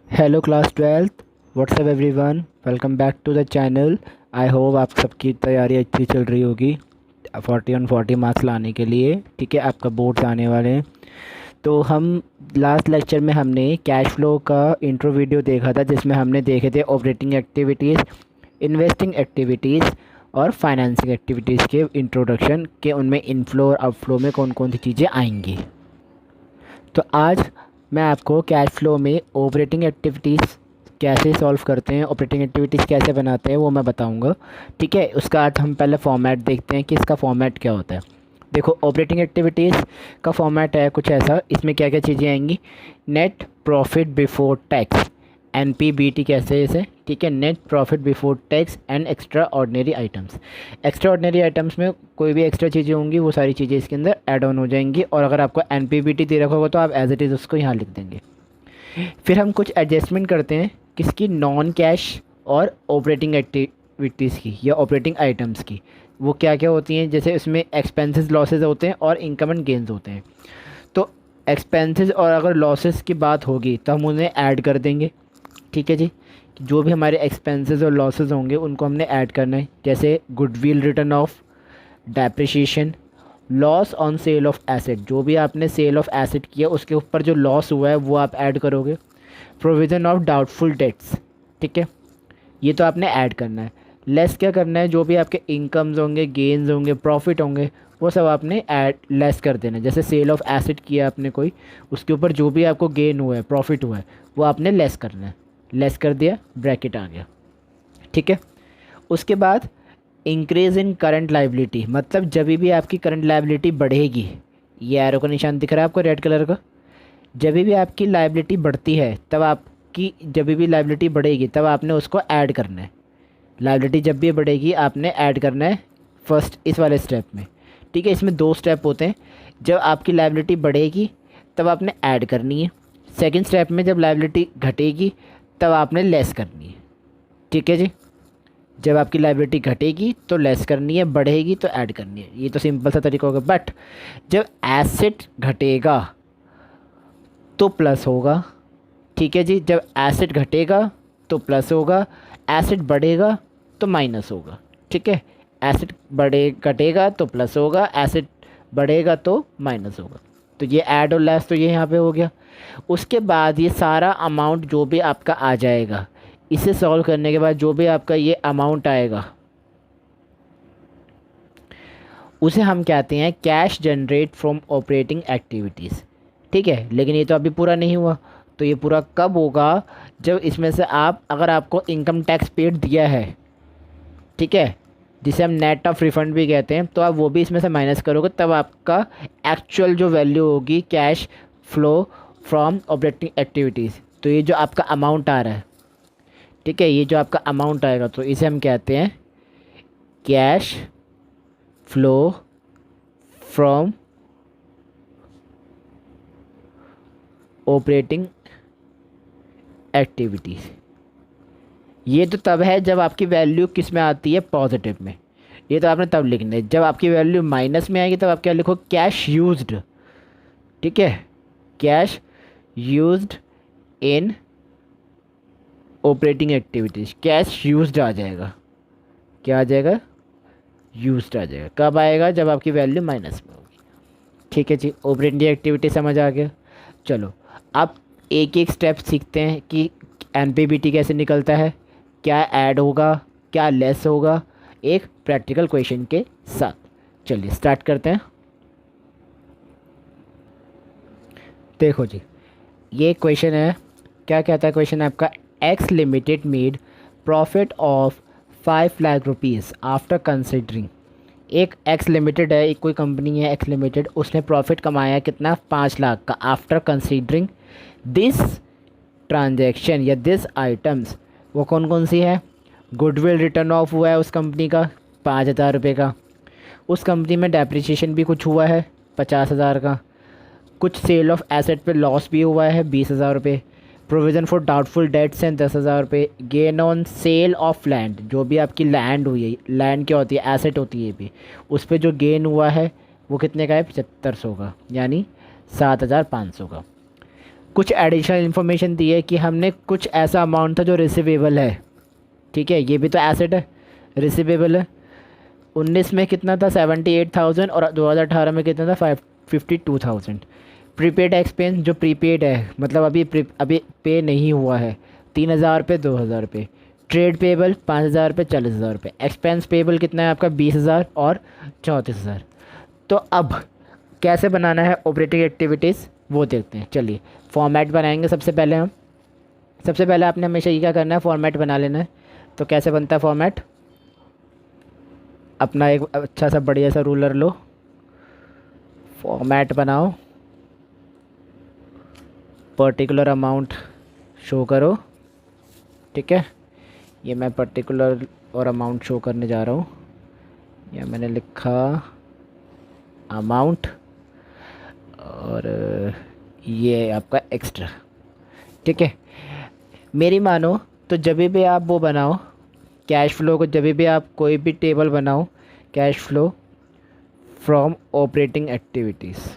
Hello class 12th। What's up everyone, welcome back to the channel. I hope आप सबकी तैयारी अच्छी चल रही होगी 40 मार्क्स लाने के लिए। ठीक है, आपका बोर्ड्स आने वाले हैं। तो हम लास्ट लेक्चर में हमने कैश फ्लो का इंट्रो वीडियो देखा था, जिसमें हमने देखे थे ऑपरेटिंग एक्टिविटीज़, इन्वेस्टिंग एक्टिविटीज़ और फाइनेंसिंग एक्टिविटीज़ के इंट्रोडक्शन के, उनमें इनफ्लो और आउटफ्लो में कौन कौन सी चीज़ें आएंगी। तो आज मैं आपको कैश फ्लो में ऑपरेटिंग एक्टिविटीज़ कैसे सॉल्व करते हैं, ऑपरेटिंग एक्टिविटीज़ कैसे बनाते हैं, वो मैं बताऊंगा। ठीक है, उसका आज हम पहले फॉर्मेट देखते हैं कि इसका फॉर्मेट क्या होता है। देखो, ऑपरेटिंग एक्टिविटीज़ का फॉर्मेट है कुछ ऐसा। इसमें क्या क्या चीज़ें आएंगी? Net profit before tax, NPBT कैसे है इसे। ठीक है, net profit before tax and extra ordinary items. Extra ordinary items में कोई भी एक्स्ट्रा चीज़ें होंगी, वो सारी चीज़ें इसके अंदर ऐड ऑन हो जाएंगी। और अगर आपको NPBT दे रखा होगा तो आप एज इट इज़ उसको यहाँ लिख देंगे। फिर हम कुछ एडजस्टमेंट करते हैं किसकी, नॉन कैश और ऑपरेटिंग एक्टिविटीज़ की या ऑपरेटिंग आइटम्स की। वो क्या क्या होती हैं? जैसे इसमें एक्सपेंसेस लॉसेस होते हैं और इनकम एंड गेंस होते हैं। तो एक्सपेंसेस और अगर लॉसेस की बात होगी तो हम उन्हें ऐड कर देंगे। ठीक है जी, जो भी हमारे एक्सपेंसेस और लॉसेस होंगे उनको हमने ऐड करना है। जैसे goodwill return of, depreciation, loss on sale of asset, जो भी आपने सेल ऑफ एसेट किया उसके ऊपर जो लॉस हुआ है वो आप ऐड करोगे। प्रोविज़न ऑफ डाउटफुल डेट्स, ठीक है, ये तो आपने ऐड करना है। लेस क्या करना है? जो भी आपके इनकम्स होंगे, गेन्स होंगे, प्रॉफिट होंगे, वो सब आपने ऐड लेस कर देना है। जैसे सेल ऑफ एसेट किया आपने कोई, उसके ऊपर जो भी आपको गेन हुआ है, प्रॉफिट हुआ है, वो आपने लेस करना है। लेस कर दिया, ब्रैकेट आ गया। ठीक है, उसके बाद इंक्रीज इन करंट लाइबिलिटी, मतलब जब भी आपकी करंट लाइबिलिटी बढ़ेगी, ये एरो का निशान दिख रहा है आपको रेड कलर का, जब भी आपकी लाइबिलिटी बढ़ती है तब आपकी, जब भी लाइबिलिटी बढ़ेगी तब आपने उसको ऐड करना है। लाइबिलिटी जब भी बढ़ेगी आपने ऐड करना है फर्स्ट इस वाले स्टेप में। ठीक है, इसमें दो स्टेप होते हैं। जब आपकी लाइबिलिटी बढ़ेगी तब आपने ऐड करनी है। सेकंड स्टेप में जब लाइबिलिटी घटेगी तब आपने लेस करनी है। ठीक है जी, जब आपकी लाइबिलिटी घटेगी तो लेस करनी है, बढ़ेगी तो ऐड करनी है। ये तो सिंपल सा तरीका होगा। बट जब एसेट घटेगा तो प्लस होगा। ठीक है जी, जब एसेट घटेगा तो प्लस होगा, एसेट बढ़ेगा तो माइनस होगा। ठीक है, एसेट घटेगा तो प्लस होगा, एसेट बढ़ेगा तो माइनस होगा। तो ये ऐड और लेस तो ये यहाँ पे हो गया। उसके बाद ये सारा अमाउंट जो भी आपका आ जाएगा, इसे सॉल्व करने के बाद जो भी आपका ये अमाउंट आएगा उसे हम कहते हैं cash generate from operating activities. ठीक है, लेकिन ये तो अभी पूरा नहीं हुआ। तो ये पूरा कब होगा? जब इसमें से आप, अगर आपको इनकम टैक्स पेड दिया है, ठीक है, जिसे हम नेट ऑफ रिफंड भी कहते हैं, तो आप वो भी इसमें से माइनस करोगे, तब आपका एक्चुअल जो वैल्यू होगी cash flow from operating activities. तो ये जो आपका अमाउंट आ रहा है, ठीक है, ये जो आपका अमाउंट आएगा तो इसे हम कहते हैं cash flow from operating activities. ये तो तब है जब आपकी वैल्यू किस में आती है? पॉजिटिव में। ये तो आपने तब लिखना है। जब आपकी वैल्यू माइनस में आएगी तब आप क्या लिखो? Cash used. ठीक है, cash used in operating activities, cash used आ जाएगा। क्या आ जाएगा? यूज्ड आ जाएगा। कब आएगा? जब आपकी वैल्यू माइनस में होगी। ठीक है जी, ऑपरेटिंग एक्टिविटी समझ आ गया। चलो अब एक एक स्टेप सीखते हैं कि NPBT कैसे निकलता है, क्या ऐड होगा, क्या लेस होगा, एक प्रैक्टिकल क्वेश्चन के साथ। चलिए स्टार्ट करते हैं। देखो जी, ये क्वेश्चन है। क्या कहता है क्वेश्चन आपका? X limited made profit of 5 lakh rupees after considering. एक एक्स लिमिटेड है, एक कोई कंपनी है एक्स लिमिटेड, उसने प्रॉफिट कमाया कितना? 5 लाख का, आफ्टर कंसिडरिंग दिस ट्रांजैक्शन या दिस आइटम्स। वो कौन कौन सी है? गुडविल रिटर्न ऑफ हुआ है उस कंपनी का 5,000 रुपये का। उस कंपनी में डेप्रिसिएशन भी कुछ हुआ है 50,000 का। कुछ सेल ऑफ एसेट पे लॉस भी हुआ है 20,000 रुपये। प्रोविज़न फॉर डाउटफुल डेट्स हैं 10,000 रुपये। Gain on sale of land, जो भी आपकी लैंड हुई है, लैंड क्या होती है? एसेट होती है भी, उस पर जो गेन हुआ है वो कितने का है? 7500 का, यानी 7,500 का। कुछ एडिशनल इन्फॉर्मेशन दी है कि हमने कुछ ऐसा अमाउंट था जो रिसीवेबल है, ठीक है, ये भी तो एसेट है, रिसीवेबल है। 19 में कितना था 78,000 और 2018 में कितना था 52,000। प्रीपेड एक्सपेंस जो प्रीपेड है मतलब अभी पे नहीं हुआ है 3,000 रुपये 2,000 रुपये। ट्रेड पेबल 5,000 रुपये 40,000 रुपये। एक्सपेंस पेबल कितना है आपका 20,000 और 34,000। तो अब कैसे बनाना है ऑपरेटिंग एक्टिविटीज़ वो देखते हैं। चलिए फॉर्मेट बनाएंगे सबसे पहले हम। सबसे पहले आपने हमेशा ये क्या करना है, फॉर्मेट बना लेना है। तो कैसे बनता है फॉर्मेट, अपना एक अच्छा सा बढ़िया सा रूलर लो, फॉर्मेट बनाओ, पर्टिकुलर अमाउंट शो करो, ठीक है। ये मैं पर्टिकुलर और अमाउंट शो करने जा रहा हूँ। या मैंने लिखा अमाउंट और ये आपका एक्स्ट्रा, ठीक है। मेरी मानो तो जब भी आप वो बनाओ कैश फ्लो को, जब भी आप कोई भी टेबल बनाओ cash flow from operating activities,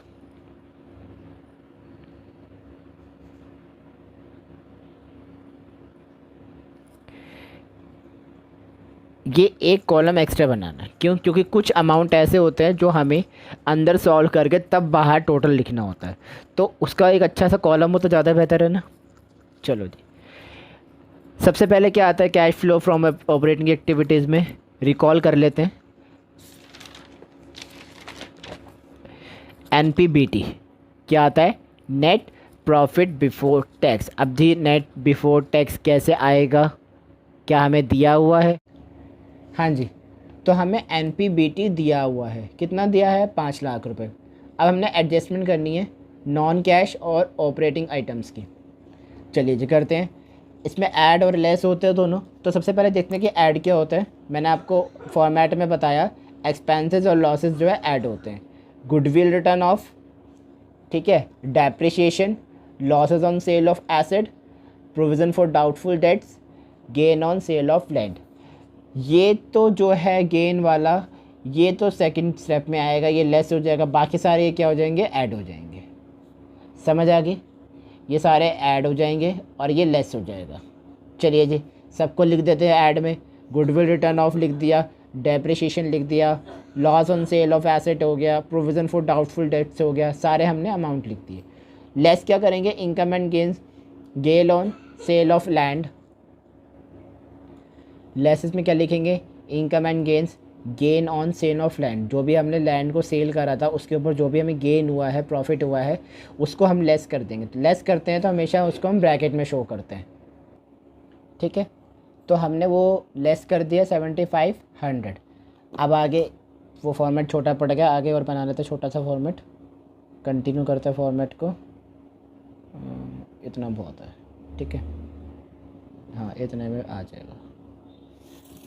ये एक कॉलम एक्स्ट्रा बनाना है। क्यों? क्योंकि कुछ अमाउंट ऐसे होते हैं जो हमें अंदर सॉल्व करके तब बाहर टोटल लिखना होता है, तो उसका एक अच्छा सा कॉलम हो तो ज़्यादा बेहतर है ना। चलो जी, सबसे पहले क्या आता है cash flow from operating activities में, रिकॉल कर लेते हैं। NPBT क्या आता है, नेट प्रॉफिट बिफोर टैक्स। अब जी नेट बिफोर टैक्स कैसे आएगा, क्या हमें दिया हुआ है? हाँ जी, तो हमें NPBT दिया हुआ है, कितना दिया है 5 लाख रुपए। अब हमने एडजस्टमेंट करनी है नॉन कैश और ऑपरेटिंग आइटम्स की। चलिए जी करते हैं। इसमें ऐड और लेस होते हैं दोनों। तो सबसे पहले देखते हैं कि ऐड क्या होता है। मैंने आपको फॉर्मेट में बताया एक्सपेंसेस और लॉसेस जो है ऐड होते हैं। गुडविल रिटर्न ऑफ, ठीक है, depreciation, losses on sale of asset, provision for doubtful debts, gain on sale of land. ये तो जो है गेन वाला, ये तो सेकंड स्टेप में आएगा, ये लेस हो जाएगा। बाकी सारे ये क्या हो जाएंगे, ऐड हो जाएंगे। समझ आ गई? ये सारे ऐड हो जाएंगे और ये लेस हो जाएगा। चलिए जी सबको लिख देते हैं ऐड में। गुडविल रिटर्न ऑफ लिख दिया, डेप्रिसिएशन लिख दिया, loss on sale of asset हो गया, प्रोविज़न फॉर डाउटफुल डेट्स हो गया, सारे हमने अमाउंट लिख दिए। लेस क्या करेंगे, income and gains, gain on sale of land. Laces में क्या लिखेंगे, income and gains, gain on sale of land. जो भी हमने लैंड को सेल करा था उसके ऊपर जो भी हमें गेन हुआ है, प्रॉफिट हुआ है, उसको हम लेस कर देंगे। तो लेस करते हैं तो हमेशा उसको हम ब्रैकेट में शो करते हैं, ठीक है। तो हमने वो लेस कर दिया 7500। अब आगे वो फॉर्मेट छोटा पड़ गया, आगे और बना लेते छोटा सा फॉर्मेट। कंटिन्यू करते हैं फॉर्मेट को, इतना बहुत है, ठीक है, हाँ इतने में आ जाएगा।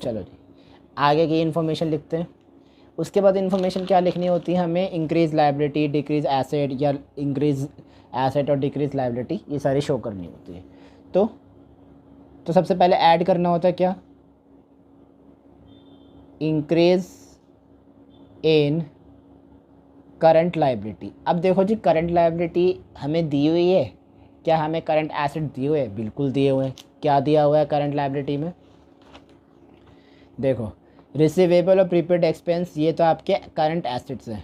चलो जी आगे की इन्फॉर्मेशन लिखते हैं। उसके बाद इन्फॉर्मेशन क्या लिखनी होती है हमें, इंक्रीज़ लायबिलिटी, डिक्रीज़ एसेट, या इंक्रीज़ एसेट और डिक्रीज़ लायबिलिटी, ये सारी शो करनी होती है। तो सबसे पहले ऐड करना होता है क्या, इंक्रीज़ इन करंट लायबिलिटी। अब देखो जी करंट लायबिलिटी हमें दी हुई है, क्या हमें करंट एसेट दिए हुए हैं? बिल्कुल दिए हुए हैं। क्या दिया हुआ है करंट लायबिलिटी में, देखो रिसीवेबल और प्रीपेड एक्सपेंस ये तो आपके करंट एसेट्स हैं,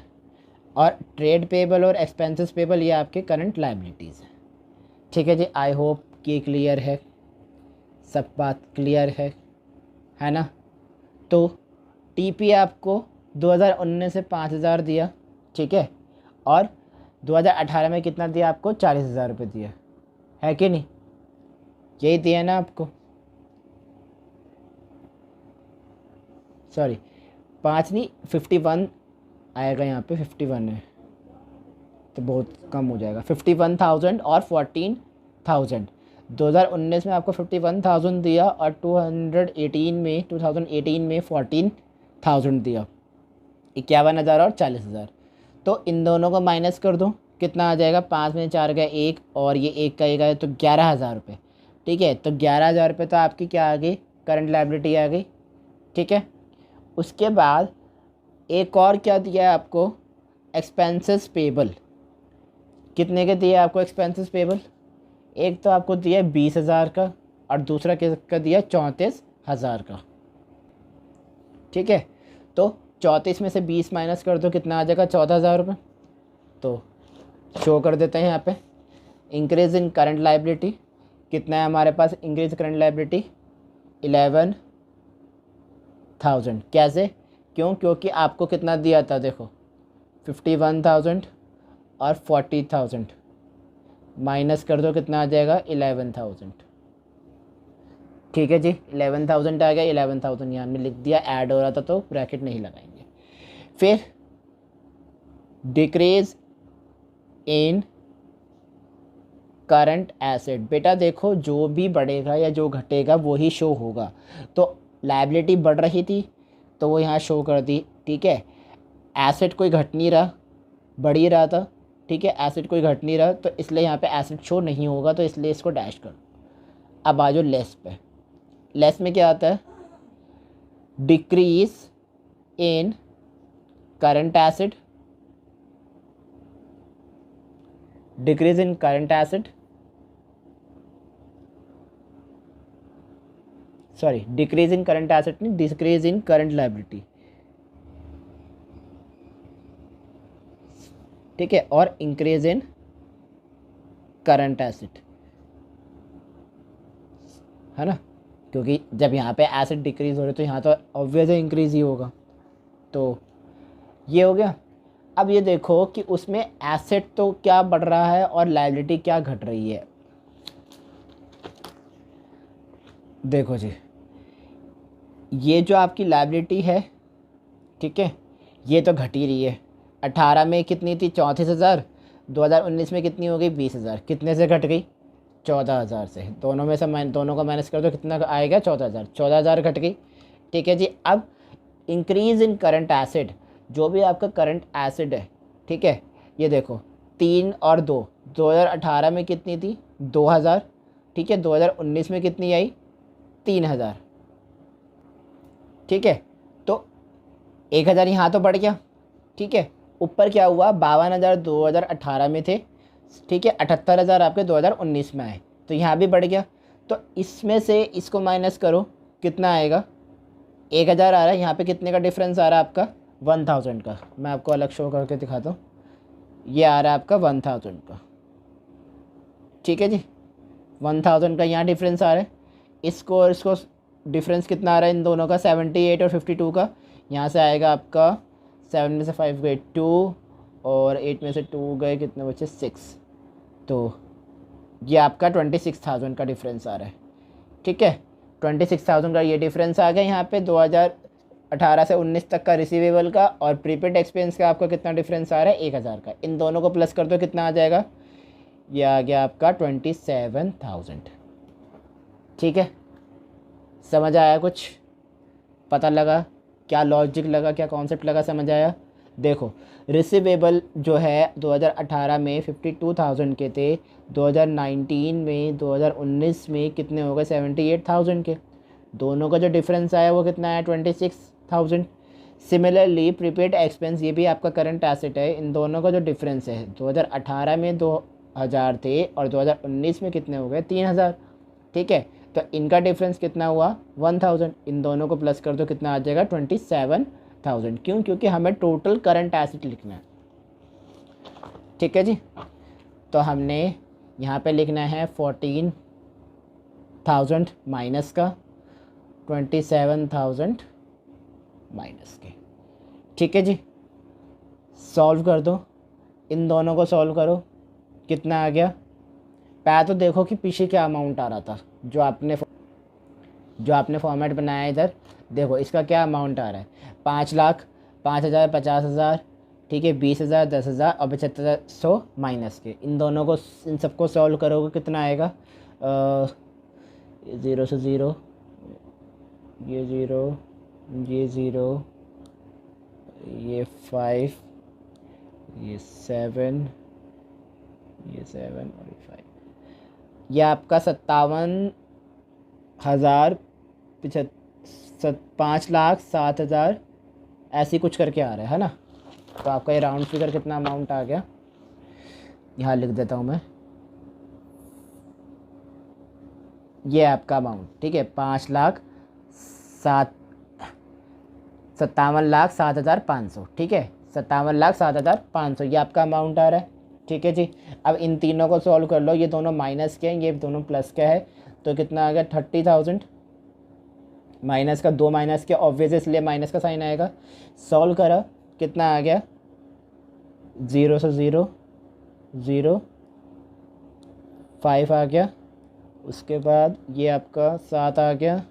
और ट्रेड पेबल और एक्सपेंसेस पेबल ये आपके करंट लायबिलिटीज़ हैं। ठीक है जी, आई होप कि क्लियर है, सब बात क्लियर है ना। तो टीपी आपको 2019 से 5,000 दिया, ठीक है, और 2018 में कितना दिया आपको, 40,000 रुपये दिया है कि नहीं, यही दिया ना आपको। सॉरी 5 नहीं 51 आएगा, यहाँ पे 51 है तो बहुत कम हो जाएगा। 51,000 और 14,000। 2019 में आपको 51,000 दिया और 2018 में 14,000 दिया, 51,000 और 40,000। तो इन दोनों को माइनस कर दो, कितना आ जाएगा, 5 में 4 गया 1 और ये 1 का 1 आया तो 11,000 रुपये। ठीक है, तो 11,000 रुपये तो आपकी क्या आ गई, करंट लायबिलिटी आ गई। ठीक है, उसके बाद एक और क्या दिया है आपको, एक्सपेंसेस पेबल। कितने के दिए आपको एक्सपेंसेस पेबल, एक तो आपको दिया 20,000 का और दूसरा किसका दिया 34,000 का। ठीक है, तो 34 में से 20 माइनस कर दो, कितना आ जाएगा 14,000 रुपये। तो शो कर देते हैं यहाँ पे इंक्रीज इन करंट लाइबिलिटी कितना है हमारे पास, इंक्रीज करंट लाइबिलिटी 11,000। कैसे, क्यों, क्योंकि आपको कितना दिया था देखो 51,000 और 40,000 माइनस कर दो, कितना आ जाएगा 11,000। ठीक है जी, 11,000 आ गया, 11,000 यहाँ में लिख दिया, ऐड हो रहा था तो ब्रैकेट नहीं लगाएंगे। फिर डिक्रीज इन करंट एसेट, बेटा देखो जो भी बढ़ेगा या जो घटेगा वही शो होगा। तो लायबिलिटी बढ़ रही थी तो वो यहाँ शो कर दी। ठीक है, एसेट कोई घट नहीं रहा, बढ़ ही रहा था। ठीक है, एसेट कोई घट नहीं रहा तो इसलिए यहाँ पे एसेट शो नहीं होगा, तो इसलिए इसको डैश करो। अब आ जाओ लेस पे। लेस में क्या आता है, decrease in current asset, decrease in current asset, sorry decrease in current asset नहीं, डिक्रीज इन करंट लायबिलिटी। ठीक है, और इंक्रीज इन करंट एसेट, है ना, क्योंकि जब यहाँ पे एसेट डिक्रीज हो रहे तो यहाँ तो ऑब्वियस है इंक्रीज ही होगा। तो ये हो गया। अब ये देखो कि उसमें एसेट तो क्या बढ़ रहा है और लायबिलिटी क्या घट रही है। देखो जी, ये जो आपकी लायबिलिटी है, ठीक है, ये तो घट ही रही है। 18 में कितनी थी 34,000, 2019 में कितनी हो गई 20,000। कितने से घट गई 14,000 से। दोनों में से दोनों का माइनस कर दो, कितना आएगा 14,000। 14,000 घट गई। ठीक है जी, अब इंक्रीज़ इन करंट एसेट, जो भी आपका करंट एसेट है, ठीक है, ये देखो 3 और 2, 2018 में कितनी थी 2,000। ठीक है, 2019 में कितनी आई 3,000। ठीक है, तो 1,000 यहाँ तो बढ़ गया। ठीक है, ऊपर क्या हुआ 52,000 2018 में थे। ठीक है, 78,000 आपके 2019 में आए, तो यहाँ भी बढ़ गया। तो इसमें से इसको माइनस करो, कितना आएगा 1,000 आ रहा है। यहाँ पे कितने का डिफरेंस आ रहा है आपका 1,000 का। मैं आपको अलग शो करके दिखाता हूँ। ये आ रहा है आपका 1,000 का। ठीक है जी, 1,000 का यहाँ डिफरेंस आ रहा है। इसको और इसको डिफरेंस कितना आ रहा है इन दोनों का 78 और 52 का। यहाँ से आएगा आपका 7 में से 5 गए 2 और 8 में से 2 गए, कितने बचे 6। तो ये आपका 26,000 का डिफरेंस आ रहा है। ठीक है, 26,000 का ये डिफरेंस आ गया यहाँ पे 2018 से 19 तक का रिसीवेबल का, और प्रीपेड एक्सपेंस का आपका कितना डिफरेंस आ रहा है 1,000 का। इन दोनों को प्लस कर दो, कितना आ जाएगा, ये आ गया आपका 27,000। ठीक है, समझ आया, कुछ पता लगा, क्या लॉजिक लगा, क्या कॉन्सेप्ट लगा, समझ आया। देखो रिसीवेबल जो है 2018 में 52,000 के थे, 2019 में 2019 में कितने हो गए 78,000 के। दोनों का जो डिफरेंस आया वो कितना है 26,000। सिमिलरली प्रीपेड एक्सपेंस, ये भी आपका करंट एसेट है। इन दोनों का जो डिफरेंस है 2018 में 2,000 थे और 2019 में कितने हो गए 3,000। ठीक है, तो इनका डिफरेंस कितना हुआ 1,000। इन दोनों को प्लस कर दो, कितना आ जाएगा 27,000। क्यों, क्योंकि हमें टोटल करंट एसेट लिखना है। ठीक है जी, तो हमने यहाँ पे लिखना है 14,000 माइनस का 27,000 माइनस के। ठीक है जी, सॉल्व कर दो, इन दोनों को सॉल्व करो, कितना आ गया। पहले तो देखो कि पीछे क्या अमाउंट आ रहा था, जो आपने फॉर्मेट बनाया है इधर। देखो इसका क्या अमाउंट आ रहा है 5 लाख, 5,000, 50,000, ठीक है, 20,000, 10,000 और 75,100 माइनस के। इन दोनों को, इन सबको सॉल्व करोगे कितना आएगा 0 से 0, ये 0, ये 0, ये 5, ये 7, ये 7 और ये 5। यह आपका 57,000 5,07,000 ऐसी कुछ करके आ रहा है ना। तो आपका ये राउंड फिगर कितना अमाउंट आ गया, यहाँ लिख देता हूँ मैं ये आपका अमाउंट, ठीक है, 57,07,500, ठीक है, 57,07,500 ये आपका अमाउंट आ रहा है, ठीक है जी। अब इन तीनों को सॉल्व कर लो, ये दोनों माइनस के हैं, ये दोनों प्लस के है, तो कितना आ गया 30,000। माइनस का 2 माइनस के ऑब्वियस, इसलिए माइनस का साइन आएगा। सॉल्व करा, कितना आ गया 0 से 0 0 5 आ गया, उसके बाद ये आपका 7 आ गया,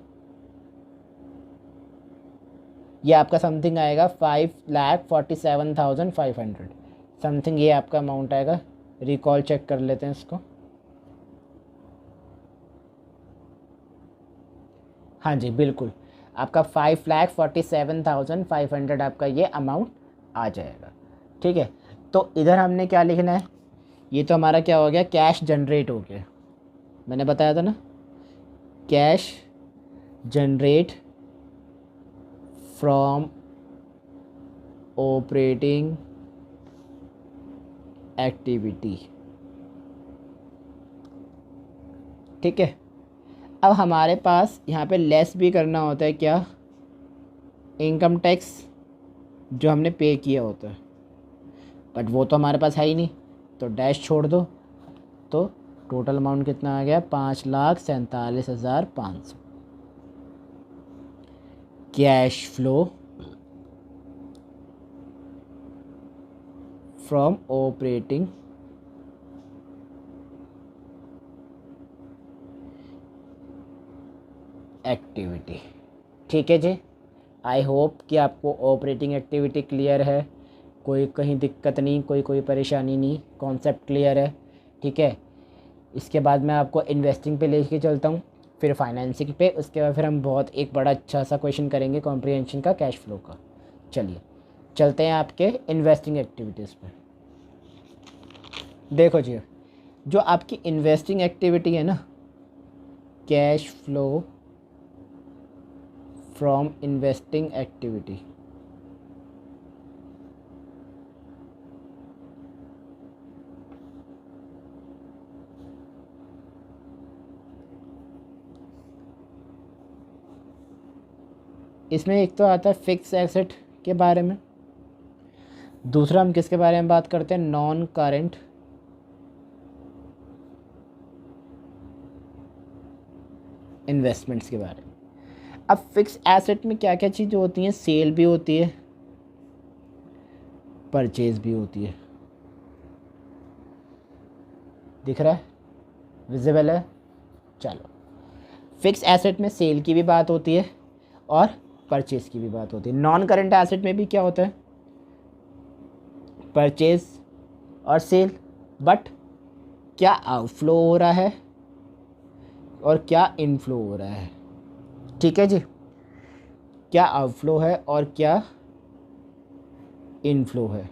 ये आपका समथिंग आएगा 5,47,500 समथिंग, ये आपका अमाउंट आएगा। रिकॉल चेक कर लेते हैं इसको। हाँ जी बिल्कुल, आपका 5,47,500 आपका ये अमाउंट आ जाएगा, ठीक है। तो इधर हमने क्या लिखना है, ये तो हमारा क्या हो गया, कैश जनरेट हो गया, मैंने बताया था ना, cash generate from operating activity, ठीक है। अब हमारे पास यहाँ पे लेस भी करना होता है, क्या, इनकम टैक्स जो हमने पे किया होता है, बट वो तो हमारे पास है ही नहीं, तो डैश छोड़ दो। तो टोटल अमाउंट कितना आ गया 5,47,500। Cash flow from operating activity, ठीक है जी। आई होप कि आपको ऑपरेटिंग एक्टिविटी क्लियर है, कोई कहीं दिक्कत नहीं, कोई परेशानी नहीं, कॉन्सेप्ट क्लियर है, ठीक है। इसके बाद मैं आपको इन्वेस्टिंग पे लेके चलता हूँ, फिर फाइनेंसिंग पे, उसके बाद फिर हम बहुत एक बड़ा अच्छा सा क्वेश्चन करेंगे कॉम्प्रिहेंशन का, कैश फ्लो का। चलिए चलते हैं आपके इन्वेस्टिंग एक्टिविटीज़ पे। देखो जी, जो आपकी इन्वेस्टिंग एक्टिविटी है ना, cash flow from investing activity, इसमें एक तो आता है फिक्स एसेट के बारे में, दूसरा हम किसके बारे में बात करते हैं, नॉन करेंट इन्वेस्टमेंट्स के बारे में। अब फिक्स एसेट में क्या क्या चीज़ें होती हैं, सेल भी होती है, परचेज भी होती है, दिख रहा है, विजिबल है। चलो, फिक्स एसेट में सेल की भी बात होती है और परचेज की भी बात होती है। नॉन करेंट एसेट में भी क्या होता है, परचेज और सेल, बट क्या आउटफ्लो हो रहा है और क्या इनफ्लो हो रहा है, ठीक है जी, क्या आउटफ्लो है और क्या इनफ्लो है।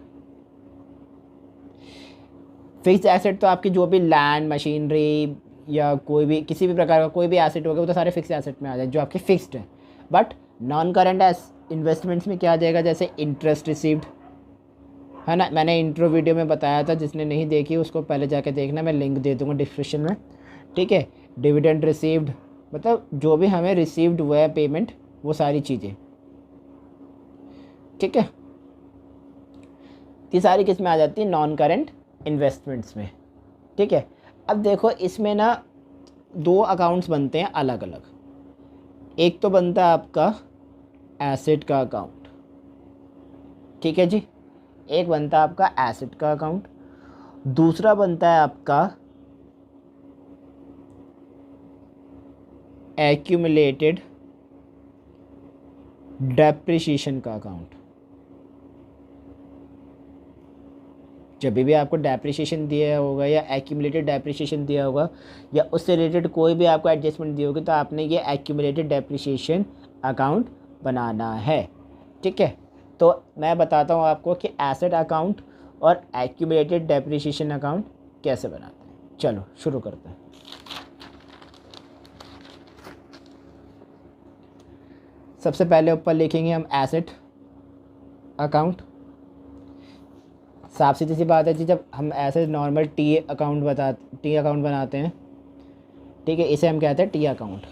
फिक्स एसेट तो आपकी जो भी लैंड, मशीनरी या कोई भी किसी भी प्रकार का कोई भी एसेट होगा वो तो सारे फिक्स एसेट में आ जाए जो आपके फिक्स्ड हैं। बट नॉन करेंट इन्वेस्टमेंट्स में क्या आ जाएगा, जैसे इंटरेस्ट रिसीव्ड, है ना, मैंने इंट्रो वीडियो में बताया था, जिसने नहीं देखी उसको पहले जाके देखना, मैं लिंक दे दूँगा डिस्क्रिप्शन में, ठीक है। डिविडेंड रिसीव्ड, मतलब जो भी हमें रिसीव्ड हुआ है पेमेंट, वो सारी चीज़ें, ठीक है। ये सारी किस में आ जाती है, नॉन करेंट इन्वेस्टमेंट्स में, ठीक है। अब देखो इसमें ना दो अकाउंट्स बनते हैं अलग अलग, एक तो बनता है आपका एसेट का अकाउंट, ठीक है जी, एक बनता है आपका एसेट का अकाउंट, दूसरा बनता है आपका एक्यूमुलेटेड डेप्रिसिएशन का अकाउंट। जब भी आपको डेप्रिसिएशन दिया होगा या एक्यूमुलेटेड डेप्रिसिएशन दिया होगा या उससे रिलेटेड कोई भी आपको एडजस्टमेंट दी होगी, तो आपने ये एक्यूमुलेटेड डेप्रिसिएशन अकाउंट बनाना है, ठीक है। तो मैं बताता हूँ आपको कि एसेट अकाउंट और एक्यूमुलेटेड डेप्रिसिएशन अकाउंट कैसे बनाते हैं। चलो शुरू करते हैं। सबसे पहले ऊपर लिखेंगे हम एसेट अकाउंट। साफ सीधी सी बात है जी, जब हम ऐसे नॉर्मल टी अकाउंट बनाते हैं, ठीक है, इसे हम कहते हैं टी अकाउंट,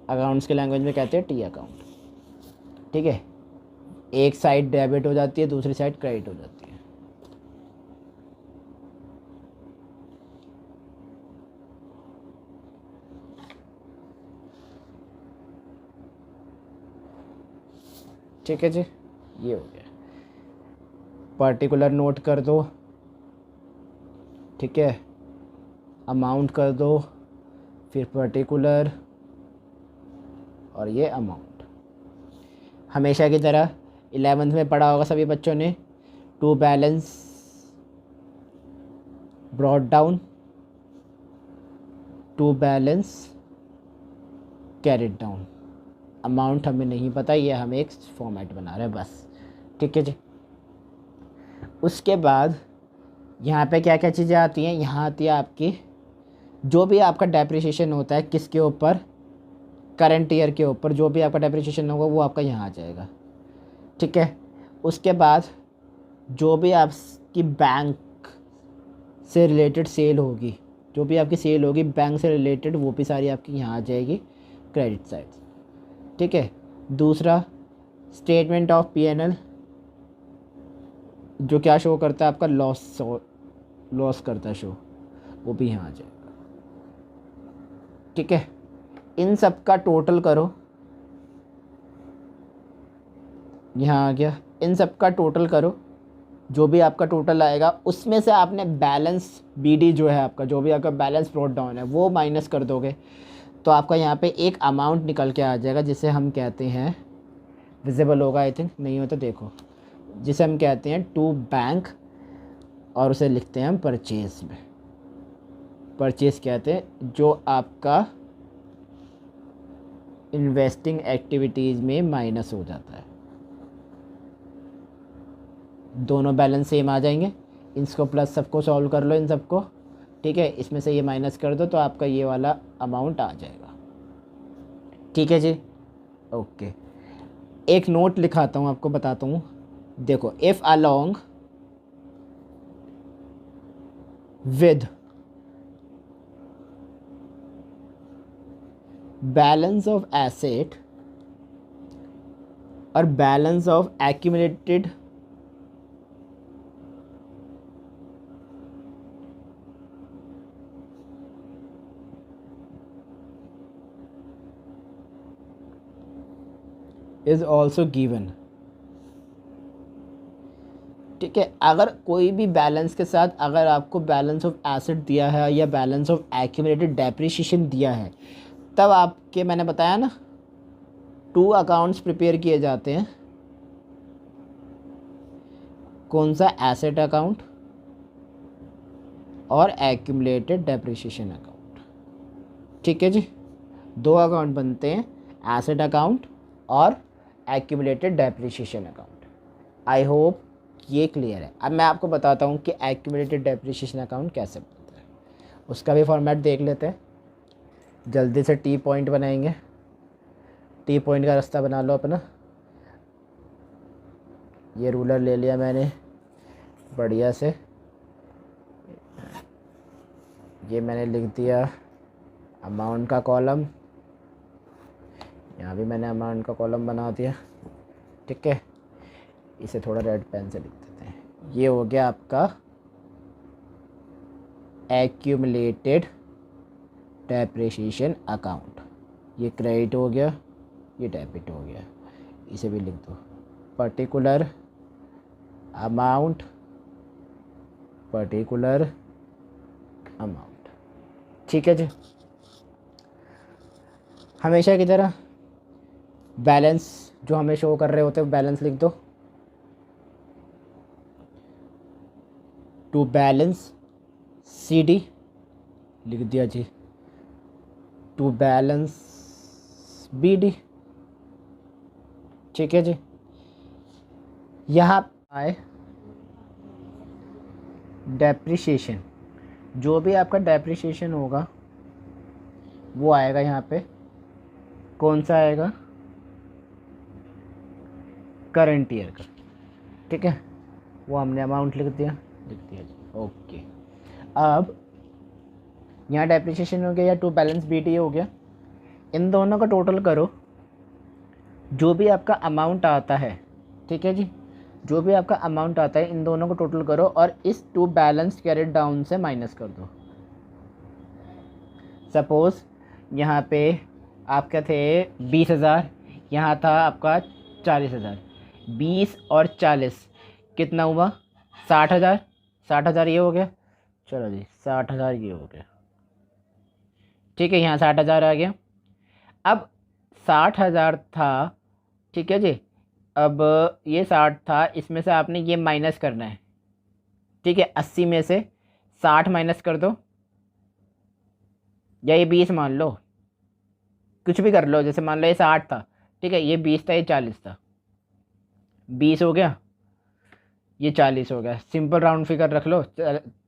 अकाउंट्स के लैंग्वेज में कहते हैं टी अकाउंट। ठीक है, एक साइड डेबिट हो जाती है, दूसरी साइड क्रेडिट हो जाती है। ठीक है जी, ये हो गया। पर्टिकुलर नोट कर दो, ठीक है, अमाउंट कर दो, फिर पर्टिकुलर और ये अमाउंट। हमेशा की तरह 11th में पढ़ा होगा सभी बच्चों ने, to balance brought down, to balance carried down. Amount हमें नहीं पता, ये हम एक फॉर्मेट बना रहे हैं बस। ठीक है जी, उसके बाद यहाँ पे क्या क्या चीज़ें आती हैं, यहाँ आती है आपकी जो भी आपका डेप्रिसिएशन होता है, किसके ऊपर, करंट ईयर के ऊपर जो भी आपका डेप्रिसिएशन होगा वो आपका यहाँ आ जाएगा। ठीक है, उसके बाद जो भी आपकी बैंक से रिलेटेड सेल होगी, जो भी आपकी सेल होगी बैंक से रिलेटेड, वो भी सारी आपकी यहाँ आ जाएगी क्रेडिट साइड। ठीक है, दूसरा स्टेटमेंट ऑफ पीएनएल, जो क्या शो करता है आपका, लॉस करता है शो, वो भी यहाँ आ जाएगा। ठीक है, इन सब का टोटल करो, यहाँ आ गया, इन सब का टोटल करो, जो भी आपका टोटल आएगा उसमें से आपने बैलेंस बीडी जो है आपका, जो भी आपका बैलेंस ब्रॉट डाउन है वो माइनस कर दोगे, तो आपका यहाँ पे एक अमाउंट निकल के आ जाएगा जिसे हम कहते हैं, विजिबल होगा आई थिंक, नहीं हो तो देखो, जिसे हम कहते हैं टू बैंक, और उसे लिखते हैं हम परचेज में। परचेज कहते हैं जो आपका इन्वेस्टिंग एक्टिविटीज़ में माइनस हो जाता है। दोनों बैलेंस सेम आ जाएंगे, इसको प्लस सबको सॉल्व कर लो इन सबको। ठीक है, इसमें से ये माइनस कर दो तो आपका ये वाला अमाउंट आ जाएगा। ठीक है जी, ओके। एक नोट लिखाता हूँ, आपको बताता हूँ। देखो, if along with balance of asset और balance of accumulated is also given. ठीक है, अगर कोई भी बैलेंस के साथ अगर आपको बैलेंस ऑफ एसेट दिया है या बैलेंस ऑफ एक्यूमुलेटेड डेप्रिसिएशन दिया है, तब आपके, मैंने बताया ना, टू अकाउंट्स प्रिपेयर किए जाते हैं। कौन सा, एसेट अकाउंट और एक्यूमुलेटेड डेप्रिसिएशन अकाउंट। ठीक है जी, दो अकाउंट बनते हैं, एसेट अकाउंट और accumulated depreciation account. I hope ये क्लियर है। अब मैं आपको बताता हूँ कि एक्यूमुलेटेड डेप्रिसिएशन अकाउंट कैसे बनता है, उसका भी फॉर्मेट देख लेते हैं। जल्दी से टी पॉइंट बनाएंगे, टी पॉइंट का रास्ता बना लो अपना। ये रूलर ले लिया मैंने बढ़िया से, ये मैंने लिख दिया अमाउंट का कॉलम, यहाँ भी मैंने अमाउंट का कॉलम बना दिया। ठीक है, इसे थोड़ा रेड पेन से लिख देते हैं। ये हो गया आपका एक्यूमुलेटेड डेप्रिसिएशन अकाउंट, ये क्रेडिट हो गया, ये डेबिट हो गया। इसे भी लिख दो, पर्टिकुलर अमाउंट, पर्टिकुलर अमाउंट। ठीक है जी, हमेशा की तरह बैलेंस जो हमें शो कर रहे होते हैं बैलेंस लिख दो, टू बैलेंस CD लिख दिया जी, टू बैलेंस BD। ठीक है जी, यहाँ आए डेप्रिसिएशन, जो भी आपका डेप्रिसिएशन होगा वो आएगा यहाँ पे। कौन सा आएगा, करंट ईयर का। ठीक है, वो हमने अमाउंट लिख दिया जी, ओके। अब यहाँ डेप्रिसिएशन हो गया या टू बैलेंस BTA हो गया। इन दोनों का टोटल करो, जो भी आपका अमाउंट आता है, ठीक है जी, जो भी आपका अमाउंट आता है इन दोनों को टोटल करो और इस टू बैलेंस कैरेट डाउन से माइनस कर दो। सपोज़ यहाँ पे आपके थे 20,000, यहाँ था आपका 40,000, 20 और 40 कितना हुआ 60,000, 60,000 ये हो गया। चलो जी 60,000 ये हो गया, ठीक है, यहाँ 60,000 आ गया। अब 60,000 था, ठीक है जी, अब ये 60 था, इसमें से आपने ये माइनस करना है, ठीक है, 80 में से 60 माइनस कर दो, या ये 20 मान लो, कुछ भी कर लो, जैसे मान लो ये 60 था, ठीक है, ये 20 था, ये 40 था, 20 हो गया, ये 40 हो गया, सिंपल राउंड फिगर रख लो,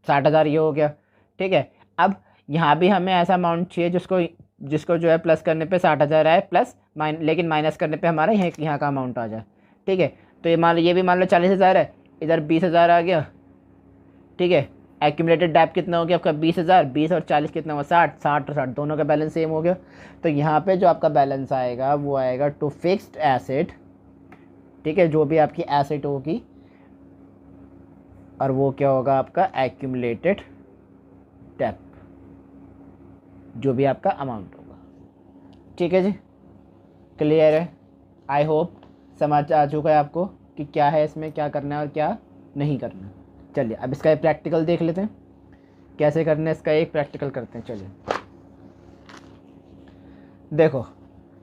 60,000 ये हो गया, ठीक है। अब यहाँ भी हमें ऐसा अमाउंट चाहिए जिसको जो है प्लस करने पे 60,000 आए, प्लस लेकिन माइनस करने पे हमारा यहाँ का अमाउंट आ जाए, ठीक है। तो ये भी मान लो 40,000 है, इधर 20,000 आ गया, ठीक है। एक्यूमुलेटेड डेब्ट कितना हो गया आपका 20,000, 20 और 40 कितना हुआ 60, 60 और 60 दोनों का बैलेंस सेम हो गया। तो यहाँ पे जो आपका बैलेंस आएगा वो आएगा टू फिक्स्ड एसेट, ठीक है, जो भी आपकी एसेट होगी, और वो क्या होगा आपका एक्यूमुलेटेड डेब्ट, जो भी आपका अमाउंट होगा, ठीक है जी। क्लियर है? आई होप समझ आ चुका है आपको कि क्या है इसमें, क्या करना है और क्या नहीं करना। चलिए अब इसका एक प्रैक्टिकल देख लेते हैं, कैसे करना है इसका एक प्रैक्टिकल करते हैं। चलिए देखो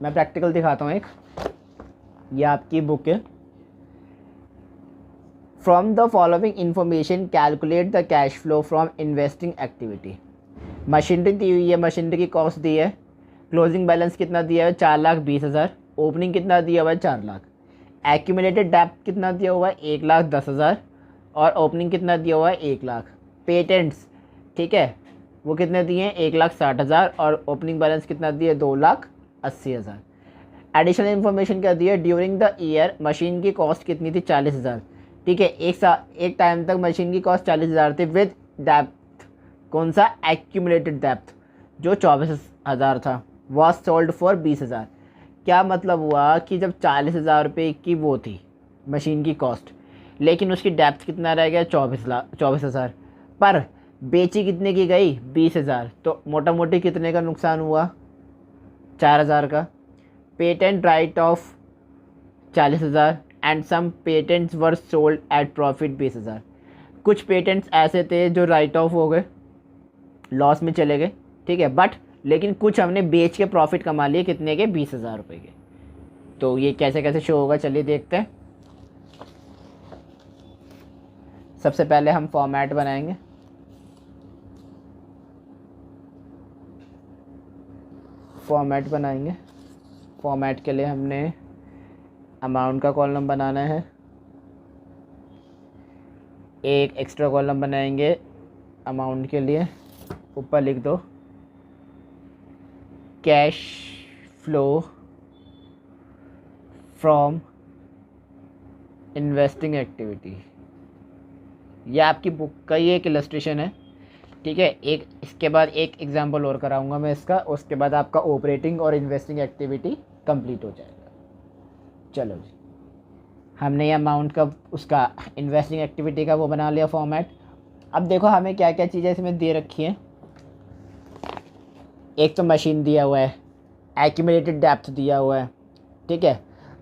मैं प्रैक्टिकल दिखाता हूँ एक, ये आपकी बुक है। From the following information calculate the cash flow from investing activity. Machinery दी हुई है, मशीनरी की कॉस्ट दी है, क्लोजिंग बैलेंस कितना दिया है 4,20,000, ओपनिंग कितना दिया हुआ है 4 लाख, एक्यूमुलेटेड डेब्ट कितना दिया हुआ है 1,10,000 और ओपनिंग कितना दिया हुआ है 1 लाख। पेटेंट्स, ठीक है, वो कितने दिए हैं 1,60,000 और ओपनिंग बैलेंस कितना दिया 2,80,000। एडिशनल इन्फॉर्मेशन क्या दिया, ड्यूरिंग द ईयर मशीन की कॉस्ट कितनी थी 40,000, ठीक है, एक टाइम तक मशीन की कॉस्ट 40,000 थी विद डेप्थ, कौन सा एक्यूमुलेटेड डेप्थ जो 24,000 था, वॉज सोल्ड फॉर 20,000। क्या मतलब हुआ कि जब 40,000 रुपये की वो थी मशीन की कॉस्ट, लेकिन उसकी डेप्थ कितना रह गया 24,000, पर बेची कितने की गई 20,000, तो मोटा मोटी कितने का नुकसान हुआ 4,000 का। Patent write off 40,000 and some patents were sold at profit 20,000। कुछ पेटेंट्स ऐसे थे जो राइट ऑफ हो गए, लॉस में चले गए, ठीक है, बट लेकिन कुछ हमने बेच के प्रॉफिट कमा लिए कितने के 20,000 रुपये के। तो ये कैसे कैसे शो होगा चलिए देखते हैं। सबसे पहले हम फॉर्मेट बनाएंगे, फॉर्मेट के लिए हमने अमाउंट का कॉलम बनाना है, एक एक्स्ट्रा कॉलम बनाएंगे अमाउंट के लिए, ऊपर लिख दो cash flow from investing activity. यह आपकी बुक का ही एक इलस्ट्रेशन है, ठीक है। एक इसके बाद एक एग्जांपल और कराऊंगा मैं इसका, उसके बाद आपका ऑपरेटिंग और इन्वेस्टिंग एक्टिविटी कंप्लीट हो जाएगा। चलो जी, हमने ये अमाउंट का उसका इन्वेस्टिंग एक्टिविटी का वो बना लिया फॉर्मेट। अब देखो हमें क्या क्या चीज़ें इसमें दे रखी हैं। एक तो मशीन दिया हुआ है, एक्यूमुलेटेड डेप्थ दिया हुआ है, ठीक है।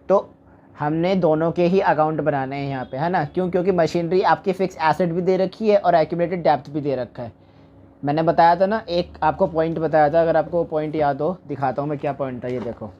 तो हमने दोनों के ही अकाउंट बनाने हैं यहाँ पे, है ना, क्यों, क्योंकि मशीनरी आपकी फिक्स एसेट भी दे रखी है और एक्यूमुलेटेड डेप्थ भी दे रखा है। मैंने बताया था ना, एक आपको पॉइंट बताया था, अगर आपको पॉइंट याद हो दिखाता हूँ मैं क्या पॉइंट था। ये देखो,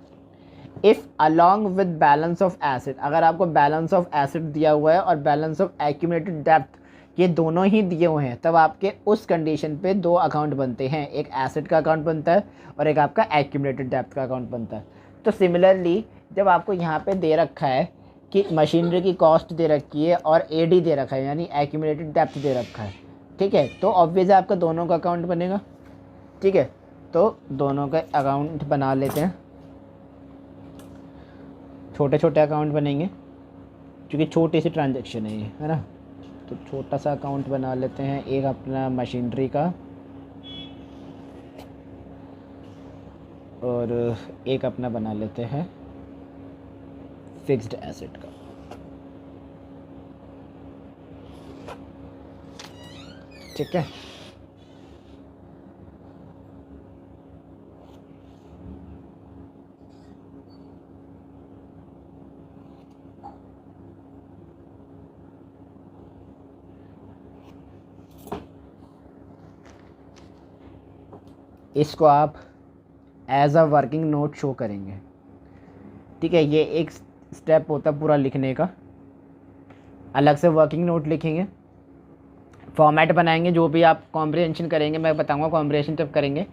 if along with balance of asset, अगर आपको बैलेंस ऑफ एसेट दिया हुआ है और बैलेंस ऑफ एक्यूमुलेटेड डेप्थ ये दोनों ही दिए हुए हैं, तब आपके उस कंडीशन पे दो अकाउंट बनते हैं, एक एसेट का अकाउंट बनता है और एक आपका एक्यूमुलेटेड डेप्थ का अकाउंट बनता है। तो सिमिलरली जब आपको यहाँ पे दे रखा है कि मशीनरी की कॉस्ट दे रखी है और एडी दे रखा है, यानी एक्यूमुलेटेड डेप्थ दे रखा है, ठीक है, तो ऑब्वियस है आपका दोनों का अकाउंट बनेगा, ठीक है। तो दोनों का अकाउंट बना लेते हैं, छोटे छोटे अकाउंट बनेंगे क्योंकि छोटी सी ट्रांजैक्शन है ये, है ना। तो छोटा सा अकाउंट बना लेते हैं, एक अपना मशीनरी का और एक अपना बना लेते हैं फिक्स्ड एसेट का। ठीक है, इसको आप as a working note show करेंगे। ठीक है, ये एक स्टेप होता है पूरा लिखने का। अलग से वर्किंग नोट लिखेंगे, फॉर्मेट बनाएंगे, जो भी आप कॉम्प्रिहेंशन करेंगे मैं बताऊंगा कॉम्प्रिहेंशन जब करेंगे।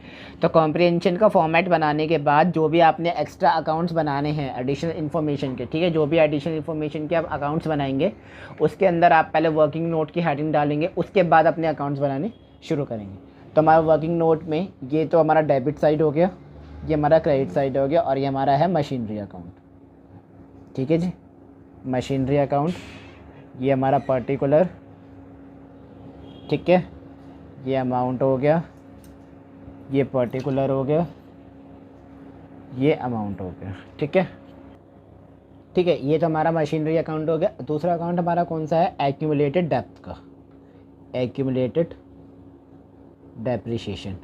तो कॉम्प्रिहेंशन का फॉर्मेट बनाने के बाद जो भी आपने एक्स्ट्रा अकाउंट्स बनाने हैं एडिशनल इन्फॉर्मेशन के, ठीक है, जो भी एडिशनल इन्फॉर्मेशन के आप अकाउंट्स बनाएंगे उसके अंदर आप पहले वर्किंग नोट की हेडिंग डालेंगे, उसके बाद अपने अकाउंट्स बनाने शुरू करेंगे। तो हमारा वर्किंग नोट में ये तो हमारा डेबिट साइड हो गया, ये हमारा क्रेडिट साइड हो गया, और ये हमारा है मशीनरी अकाउंट। ठीक है जी, मशीनरी अकाउंट, ये हमारा पर्टिकुलर, ठीक है, ये अमाउंट हो गया, ये पर्टिकुलर हो गया, ये अमाउंट हो गया। ठीक है, ठीक है, ये तो हमारा मशीनरी अकाउंट हो गया। दूसरा अकाउंट हमारा कौन सा है, एक्यूमुलेटेड डेप्थ का, एक्यूमुलेटेड डेप्रिसिएशन।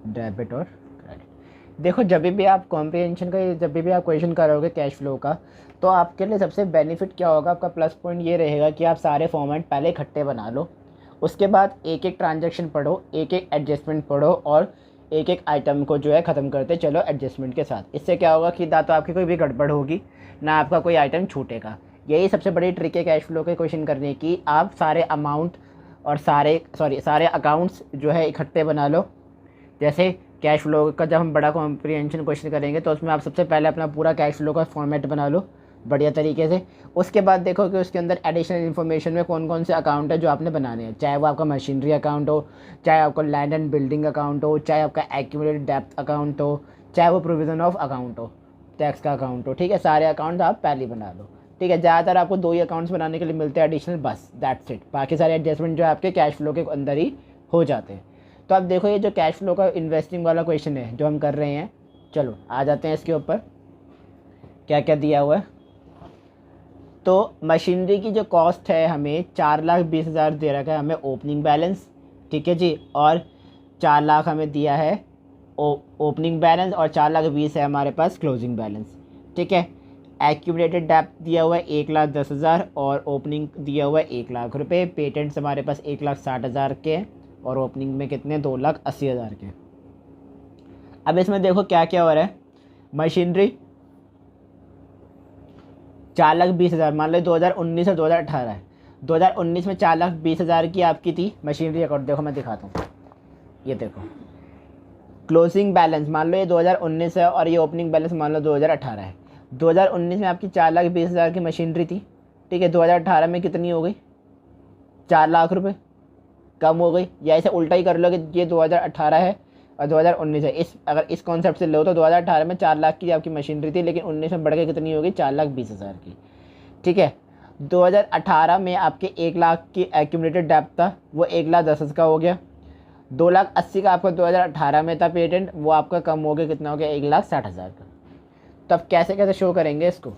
डेबिट और क्रेडिट। देखो जब भी आप कॉम्प्रिहेंशन का, जब भी आप क्वेश्चन करोगे कैश फ्लो का, तो आपके लिए सबसे बेनिफिट क्या होगा, आपका प्लस पॉइंट ये रहेगा कि आप सारे फॉर्मेट पहले इकट्ठे बना लो, उसके बाद एक एक ट्रांजैक्शन पढ़ो, एक एक एडजस्टमेंट पढ़ो, और एक एक आइटम को जो है ख़त्म करते चलो एडजस्टमेंट के साथ। इससे क्या होगा कि ना तो आपकी कोई भी गड़बड़ होगी, ना आपका कोई आइटम छूटेगा। यही सबसे बड़ी ट्रिक है कैश फ्लो के क्वेश्चन करने की। आप सारे अमाउंट और सारे अकाउंट्स जो है इकट्ठे बना लो। जैसे कैश फ्लो का जब हम बड़ा कॉम्प्रिहेंशन क्वेश्चन करेंगे तो उसमें आप सबसे पहले अपना पूरा कैश फ्लो का फॉर्मेट बना लो बढ़िया तरीके से। उसके बाद देखो कि उसके अंदर एडिशनल इन्फॉर्मेशन में कौन कौन से अकाउंट है जो आपने बनाने हैं, चाहे वो आपका मशीनरी अकाउंट हो, चाहे आपका लैंड एंड बिल्डिंग अकाउंट हो, चाहे आपका एक्यूमुलेटेड डेप्थ अकाउंट हो, चाहे वो प्रोविजन ऑफ अकाउंट हो, टैक्स का अकाउंट हो। ठीक है, सारे अकाउंट आप पहले बना लो। ठीक है, ज़्यादातर आपको 2 ही अकाउंट्स बनाने के लिए मिलते हैं एडिशनल, बस दैट्स इट। बाकी सारे एडजस्टमेंट जो है आपके कैश फ्लो के अंदर ही हो जाते हैं। तो आप देखो ये जो कैश फ्लो का इन्वेस्टिंग वाला क्वेश्चन है जो हम कर रहे हैं, चलो आ जाते हैं इसके ऊपर क्या क्या दिया हुआ है। तो मशीनरी की जो कॉस्ट है हमें 4,20,000 दे रखा है हमें ओपनिंग बैलेंस। ठीक है जी, और 4 लाख हमें दिया है ओपनिंग बैलेंस, और 4,20,000 है हमारे पास क्लोजिंग बैलेंस। ठीक है, एक्यूमुलेटेड डेप्थ दिया हुआ है 1,10,000, और ओपनिंग दिया हुआ है 1 लाख रुपये। पेटेंट्स हमारे पास 1,60,000 के हैं, और ओपनिंग में कितने, 2,80,000 के। अब इसमें देखो क्या क्या हो रहा है। मशीनरी 4,20,000, मान लो 2019 और 2018 है। 2019 में 4,20,000 की आपकी थी मशीनरी अकाउंट। देखो मैं दिखाता हूँ, ये देखो क्लोजिंग बैलेंस मान लो ये 2019 है, और ये ओपनिंग बैलेंस मान लो 2018 है। 2019 में आपकी 4,20,000 की मशीनरी थी। ठीक है, 2018 में कितनी हो गई, 4 लाख रुपये कम हो गई। या इसे उल्टा ही कर लो कि ये 2018 है और 2019 है। अगर इस कॉन्सेप्ट से लो तो 2018 में 4 लाख की आपकी मशीनरी थी, लेकिन 19 में बढ़ के कितनी होगी, 4,20,000 की। ठीक है, 2018 में आपके 1 लाख की एक्यूमुलेटेड डेप्थ था, वो 1,10,000 का हो गया। 2,80,000 का आपका 2018 में था पेटेंट, वो आपका कम हो गया, कितना हो गया, 1,60,000 का। तो अब कैसे कैसे शो करेंगे इसको।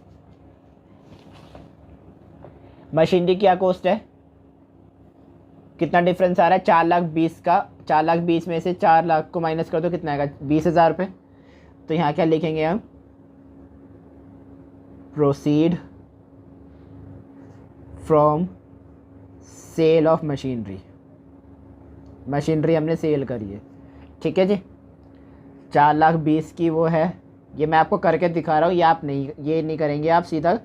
मशीनरी क्या कॉस्ट है, कितना डिफरेंस आ रहा है, 4,20,000 का। 4,20,000 में से 4 लाख को माइनस कर दो, कितना आएगा, 20,000 रुपये। तो यहाँ क्या लिखेंगे हम, proceed from sale of machinery. Machinery हमने सेल करी है। ठीक है जी, 4,20,000 की वो है। ये मैं आपको करके दिखा रहा हूँ, ये नहीं करेंगे आप, सीधा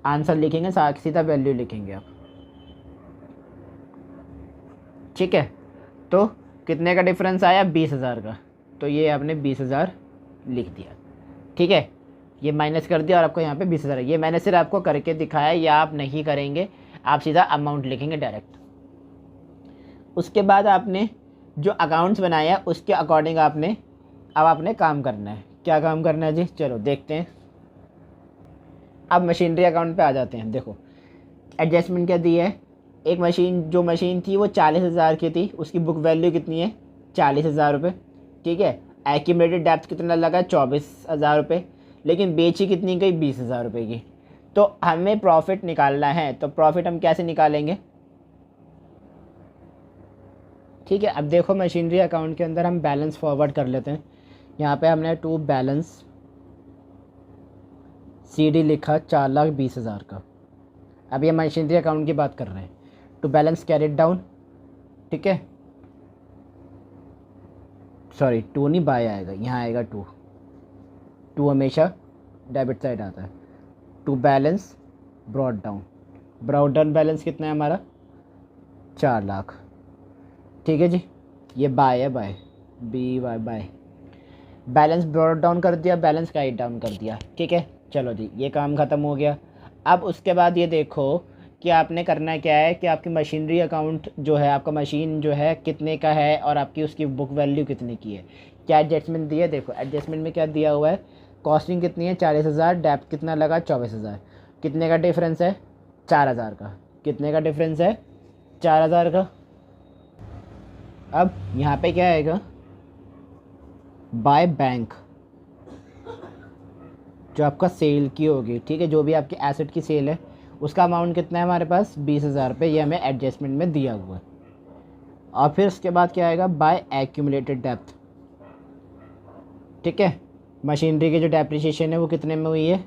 आंसर लिखेंगे, सीधा वैल्यू लिखेंगे आप। ठीक है, तो कितने का डिफरेंस आया, 20,000 का। तो ये आपने 20,000 लिख दिया। ठीक है, ये माइनस कर दिया और आपको यहाँ पे 20,000 है। ये मैंने सिर्फ आपको करके दिखाया, या आप नहीं करेंगे, आप सीधा अमाउंट लिखेंगे डायरेक्ट। उसके बाद आपने जो अकाउंट्स बनाया है उसके अकॉर्डिंग अब आपने काम करना है। क्या काम करना है जी, चलो देखते हैं। अब मशीनरी अकाउंट पे आ जाते हैं। देखो एडजस्टमेंट क्या दी है, एक मशीन, जो मशीन थी वो 40,000 की थी, उसकी बुक वैल्यू कितनी है 40,000 रुपये, ठीक है। एक्यूमुलेटेड डेप्थ कितना लगा 24,000 रुपये, लेकिन बेची कितनी गई 20,000 रुपये की। तो हमें प्रॉफिट निकालना है, तो प्रॉफिट हम कैसे निकालेंगे, ठीक है। अब देखो मशीनरी अकाउंट के अंदर हम बैलेंस फॉरवर्ड कर लेते हैं। यहाँ पे हमने टू बैलेंस CD लिखा 4,20,000 का। अब ये मशीनरी अकाउंट की बात कर रहे हैं। टू बैलेंस कैरिड डाउन, ठीक है, सॉरी टू नहीं बाय आएगा, यहाँ आएगा टू, टू हमेशा डेबिट साइड आता है। To balance brought down balance कितना है हमारा 4 लाख, ठीक है जी। ये बाय है, by by balance brought down कर दिया, बैलेंस राइट डाउन कर दिया, ठीक है। चलो जी ये काम ख़त्म हो गया। अब उसके बाद ये देखो कि आपने करना क्या है कि आपकी मशीनरी अकाउंट जो है, आपका मशीन जो है कितने का है और आपकी उसकी बुक वैल्यू कितने की है, क्या एडजस्टमेंट दी है। देखो एडजस्टमेंट में क्या दिया हुआ है, कॉस्टिंग कितनी है 40,000, डेप्थ कितना लगा 24,000, कितने का डिफरेंस है 4,000 का, कितने का डिफरेंस है 4,000 का। अब यहाँ पे क्या आएगा, बाय बैंक, जो आपका सेल की होगी, ठीक है, जो भी आपकी एसेट की सेल है उसका अमाउंट कितना है हमारे पास 20,000 रुपये, ये हमें एडजस्टमेंट में दिया हुआ है। और फिर उसके बाद क्या आएगा, बाय एक्यूमुलेटेड डेप्थ, ठीक है। मशीनरी की जो डेप्रिसिएशन है वो कितने में हुई है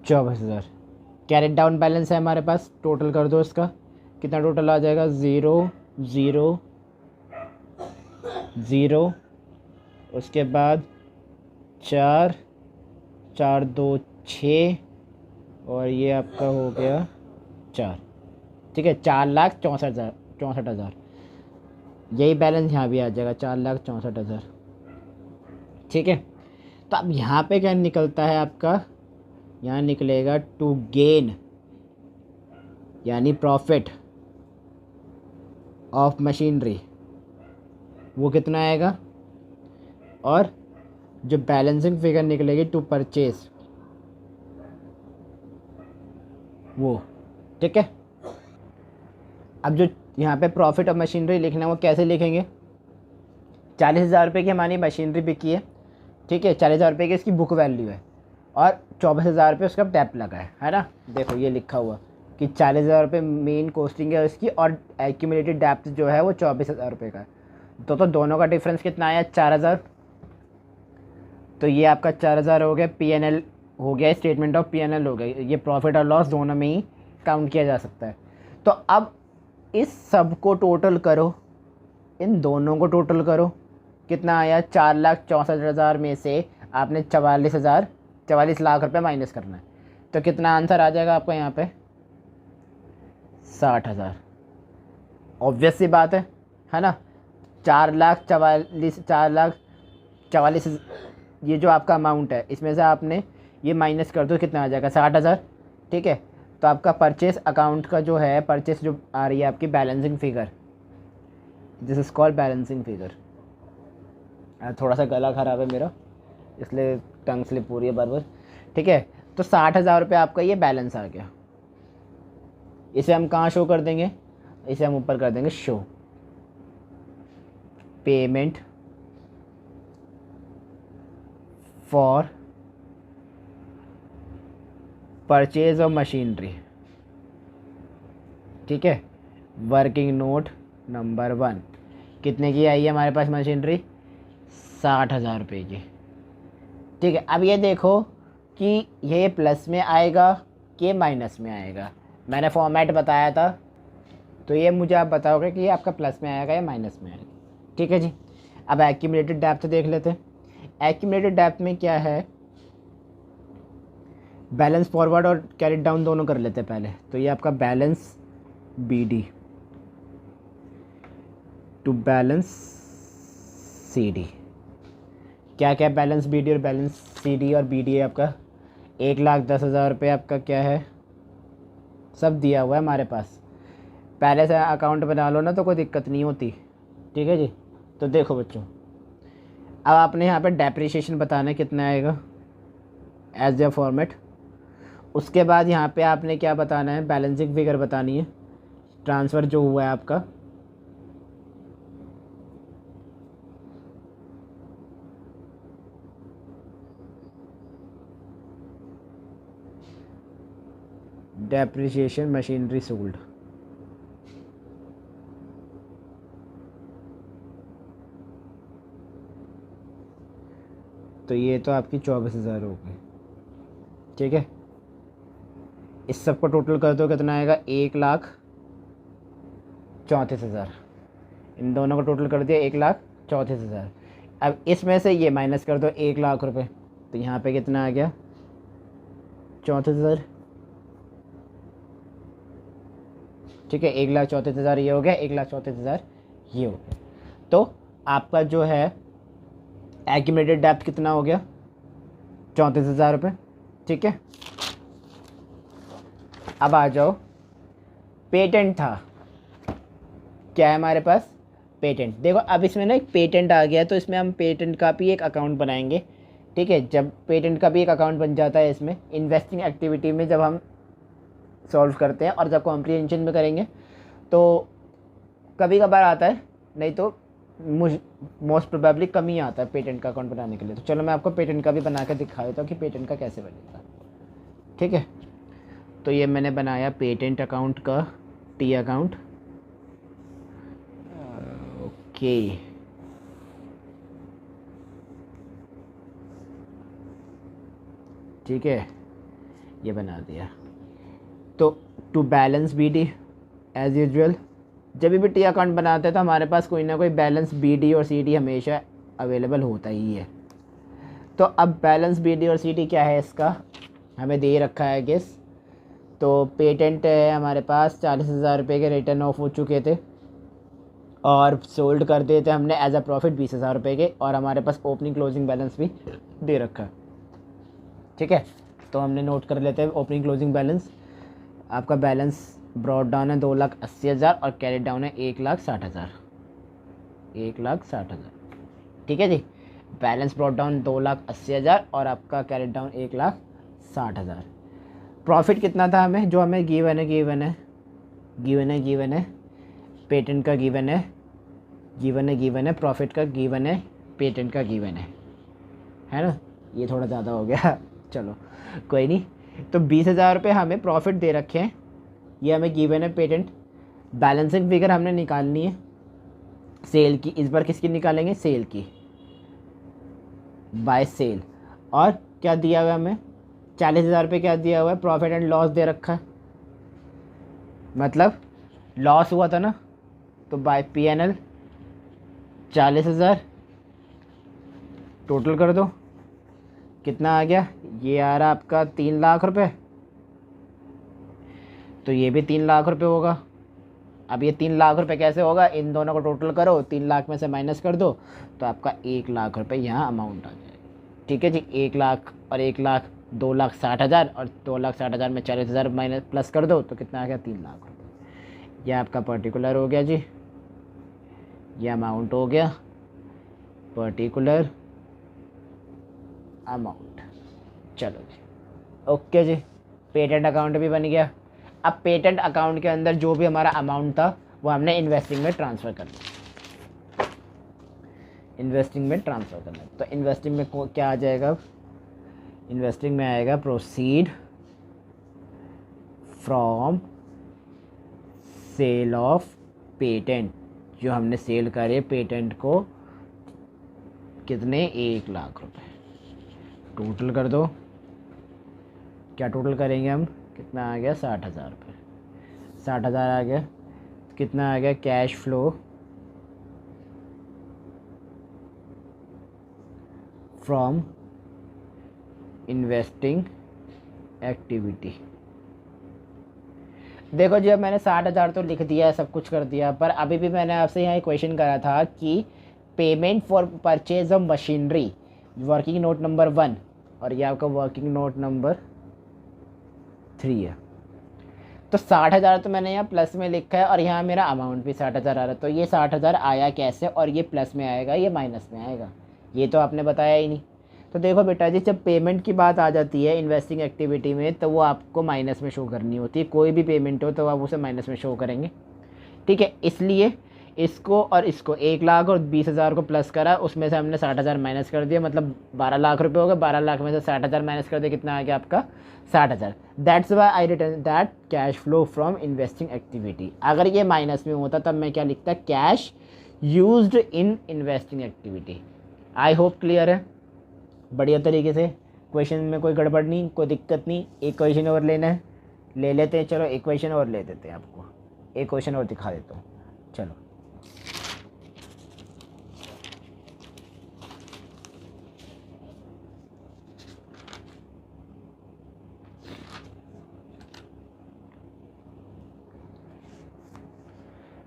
24,000। कैरेट डाउन बैलेंस है हमारे पास, टोटल कर दो इसका, कितना टोटल आ जाएगा 0 0 0, उसके बाद 4 4 2 6 और ये आपका हो गया 4, ठीक है। 4,64,000, यही बैलेंस यहाँ भी आ जाएगा 4,64,000, ठीक है। तो अब यहाँ पे क्या निकलता है आपका, यहाँ निकलेगा टू गेन यानी प्रॉफिट ऑफ मशीनरी, वो कितना आएगा, और जो बैलेंसिंग फिगर निकलेगी टू परचेज वो, ठीक है। अब जो यहाँ पे प्रॉफिट ऑफ मशीनरी लिखना है वो कैसे लिखेंगे, 40,000 रुपये की हमारी मशीनरी बिकी है, ठीक है, 40,000 रुपये की इसकी बुक वैल्यू है और 24,000 रुपये उसका डेप्थ लगा है ना। देखो ये लिखा हुआ कि 40,000 रुपये मेन कॉस्टिंग है उसकी और एक्यूमुलेटेड डेप्थ जो है वो 24,000 रुपये का है। तो दोनों का डिफरेंस कितना आया 4,000। तो ये आपका 4,000 हो गया, P&L हो गया, स्टेटमेंट ऑफ P&L हो गया, ये प्रॉफिट और लॉस दोनों में ही काउंट किया जा सकता है। तो अब इस सब को टोटल करो, इन दोनों को टोटल करो, कितना आया 4,64,000 में से आपने 44 लाख रुपए माइनस करना है, तो कितना आंसर आ जाएगा आपका यहाँ पे 60,000। ऑब्वियस सी बात है ना। 4,44,000 ये जो आपका अमाउंट है इसमें से आपने ये माइनस कर दो, कितना आ जाएगा 60,000, ठीक है। तो आपका परचेस अकाउंट का जो है, परचेस जो आ रही है आपकी balancing figure, this is called balancing figure. थोड़ा सा गला ख़राब है मेरा इसलिए टंग स्लिप हो रही है बार बार, ठीक है। तो 60,000 रुपये आपका ये बैलेंस आ गया। इसे हम कहाँ शो कर देंगे, इसे हम ऊपर कर देंगे show payment for purchase of machinery, ठीक है। वर्किंग नोट नंबर 1, कितने की आई है हमारे पास मशीनरी 60,000 रुपये की, ठीक है। अब ये देखो कि ये प्लस में आएगा कि माइनस में आएगा, मैंने फॉर्मेट बताया था, तो ये मुझे आप बताओगे कि ये आपका प्लस में आएगा या माइनस में आएगा, ठीक है जी। अब एक्यूमुलेटेड डेप्थ देख लेते हैं। एक्यूमुलेटेड डेप्थ में क्या है, बैलेंस फॉरवर्ड और कैरिड डाउन दोनों कर लेते हैं पहले। तो ये आपका balance BD to balance CD, क्या क्या बैलेंस BD और बैलेंस CD और BD है आपका 1,10,000 रुपये आपका क्या है, सब दिया हुआ है हमारे पास। पहले से अकाउंट बना लो ना तो कोई दिक्कत नहीं होती, ठीक है जी। तो देखो बच्चों, अब आपने यहाँ पे डेप्रिसिएशन बताना है कितना आएगा एज ए फॉर्मेट, उसके बाद यहाँ पे आपने क्या बताना है, बैलेंसिंग फिगर बतानी है, ट्रांसफ़र जो हुआ है आपका। डेप्रिसिएशन मशीनरी सोल्ड, तो ये तो आपकी 24,000 हो गई। ठीक है, इस सब को टोटल कर दो, कितना आएगा, 1,34,000। इन दोनों को टोटल कर दिया 1,34,000। अब इसमें से ये माइनस कर दो 1,00,000 रुपये, तो यहाँ पे कितना आ गया, 34,000। ठीक है, 1,34,000 ये हो गया, 1,34,000 ये हो गया। तो आपका जो है एक्यूमुलेटेड डेप्थ कितना हो गया, 34,000 रुपये। ठीक है, अब आ जाओ, पेटेंट था, क्या है हमारे पास, पेटेंट। देखो अब इसमें ना एक पेटेंट आ गया है, तो इसमें हम पेटेंट का भी एक अकाउंट बनाएंगे। ठीक है, जब पेटेंट का भी एक अकाउंट बन जाता है इसमें इन्वेस्टिंग एक्टिविटी में, जब हम सॉल्व करते हैं और जब कॉम्प्रिहेंशन में करेंगे तो कभी कभार आता है, नहीं तो मोस्ट प्रोबेबली कम ही आता है पेटेंट का अकाउंट बनाने के लिए। तो चलो मैं आपको पेटेंट का भी बना कर दिखा देता हूँ कि पेटेंट का कैसे बनेगा। ठीक है, तो ये मैंने बनाया पेटेंट अकाउंट का टी अकाउंट। ओके, ठीक है, ये बना दिया। तो to balance BD as usual, जब भी टी अकाउंट बनाते हैं तो हमारे पास कोई ना कोई बैलेंस BD और CD हमेशा अवेलेबल होता ही है। तो अब बैलेंस BD और CD क्या है, इसका हमें दे रखा है गेस। तो पेटेंट है हमारे पास 40,000 रुपये के रिटर्न ऑफ हो चुके थे और सोल्ड कर दिए थे हमने एज अ प्रॉफिट 20,000 रुपये के, और हमारे पास ओपनिंग क्लोजिंग बैलेंस भी दे रखा है। ठीक है, तो हमने नोट कर लेते हैं ओपनिंग क्लोजिंग बैलेंस। आपका बैलेंस ब्रॉड डाउन है 2,80,000 और कैरी डाउन है 1,60,000। 1,60,000, ठीक है जी। बैलेंस ब्रॉड डाउन 2,80,000 और आपका कैरी डाउन 1,60,000। प्रॉफिट कितना था हमें, जो हमें गिवन है, पेटेंट का गिवन है, प्रॉफिट का गिवन है, पेटेंट का गिवन है ना। ये थोड़ा ज़्यादा हो गया, चलो कोई नहीं। तो 20,000 रुपये हमें प्रॉफिट दे रखे हैं, ये हमें गिवन है पेटेंट। बैलेंसिंग फिगर हमने निकालनी है सेल की, इस बार किसकी निकालेंगे, सेल की, बाय सेल। और क्या दिया हुआ है हमें, 40,000 रुपये क्या दिया हुआ है, प्रॉफिट एंड लॉस दे रखा है, मतलब लॉस हुआ था ना, तो बाय P&L 40,000 टोटल कर दो, कितना आ गया, ये आ रहा आपका 3,00,000 रुपये, तो ये भी 3,00,000 रुपये होगा। अब ये 3,00,000 रुपये कैसे होगा, इन दोनों को टोटल करो, 3,00,000 में से माइनस कर दो, तो आपका 1,00,000 रुपये यहाँ अमाउंट आ जाएगा। ठीक है जी, 1,00,000 और 1,00,000 2,60,000 और 2,60,000 में 40,000 माइनस प्लस कर दो, तो कितना आ गया, 3,00,000 रुपये। यह आपका पर्टिकुलर हो गया जी, ये अमाउंट हो गया, पर्टिकुलर अमाउंट। चलो जी, ओके जी, पेटेंट अकाउंट भी बन गया। अब पेटेंट अकाउंट के अंदर जो भी हमारा अमाउंट था वो हमने इन्वेस्टिंग में ट्रांसफ़र कर दिया, तो इन्वेस्टिंग में क्या आ जाएगा, इन्वेस्टिंग में आएगा proceed from sale of patent, जो हमने सेल करे पेटेंट को, कितने, 1,00,000 रुपये। टोटल कर दो, क्या टोटल करेंगे हम, कितना आ गया, 60,000 रुपये। 60,000 आ गया, कितना आ गया, cash flow from investing activity. देखो जी, अब मैंने 60,000 तो लिख दिया है, सब कुछ कर दिया, पर अभी भी मैंने आपसे यहाँ एक क्वेश्चन करा था कि payment for purchase of machinery, working note number 1, और ये आपका वर्किंग नोट नंबर 3 है। तो 60,000 तो मैंने यहाँ प्लस में लिखा है और यहाँ मेरा अमाउंट भी 60,000 आ रहा है। तो ये 60,000 आया कैसे, और ये प्लस में आएगा ये माइनस में आएगा, ये तो आपने बताया ही नहीं। तो देखो बेटा जी, जब पेमेंट की बात आ जाती है इन्वेस्टिंग एक्टिविटी में, तो वो आपको माइनस में शो करनी होती है। कोई भी पेमेंट हो तो आप उसे माइनस में शो करेंगे, ठीक है। इसलिए इसको और इसको 1 लाख और 20,000 को प्लस करा, उसमें से हमने 60,000 माइनस कर दिया, मतलब 12 लाख रुपये हो गए। 12 लाख में से 60,000 माइनस कर दिया, कितना आ गया आपका 60,000। That's why I return that cash flow from investing activity. अगर ये माइनस में होता तब मैं क्या लिखता, cash used in investing activity. I hope clear है बढ़िया तरीके से। क्वेश्चन में कोई गड़बड़ नहीं, कोई दिक्कत नहीं। एक क्वेश्चन और लेना है, ले लेते हैं। चलो एक क्वेश्चन और ले देते हैं, आपको एक क्वेश्चन और दिखा देता हूँ। चलो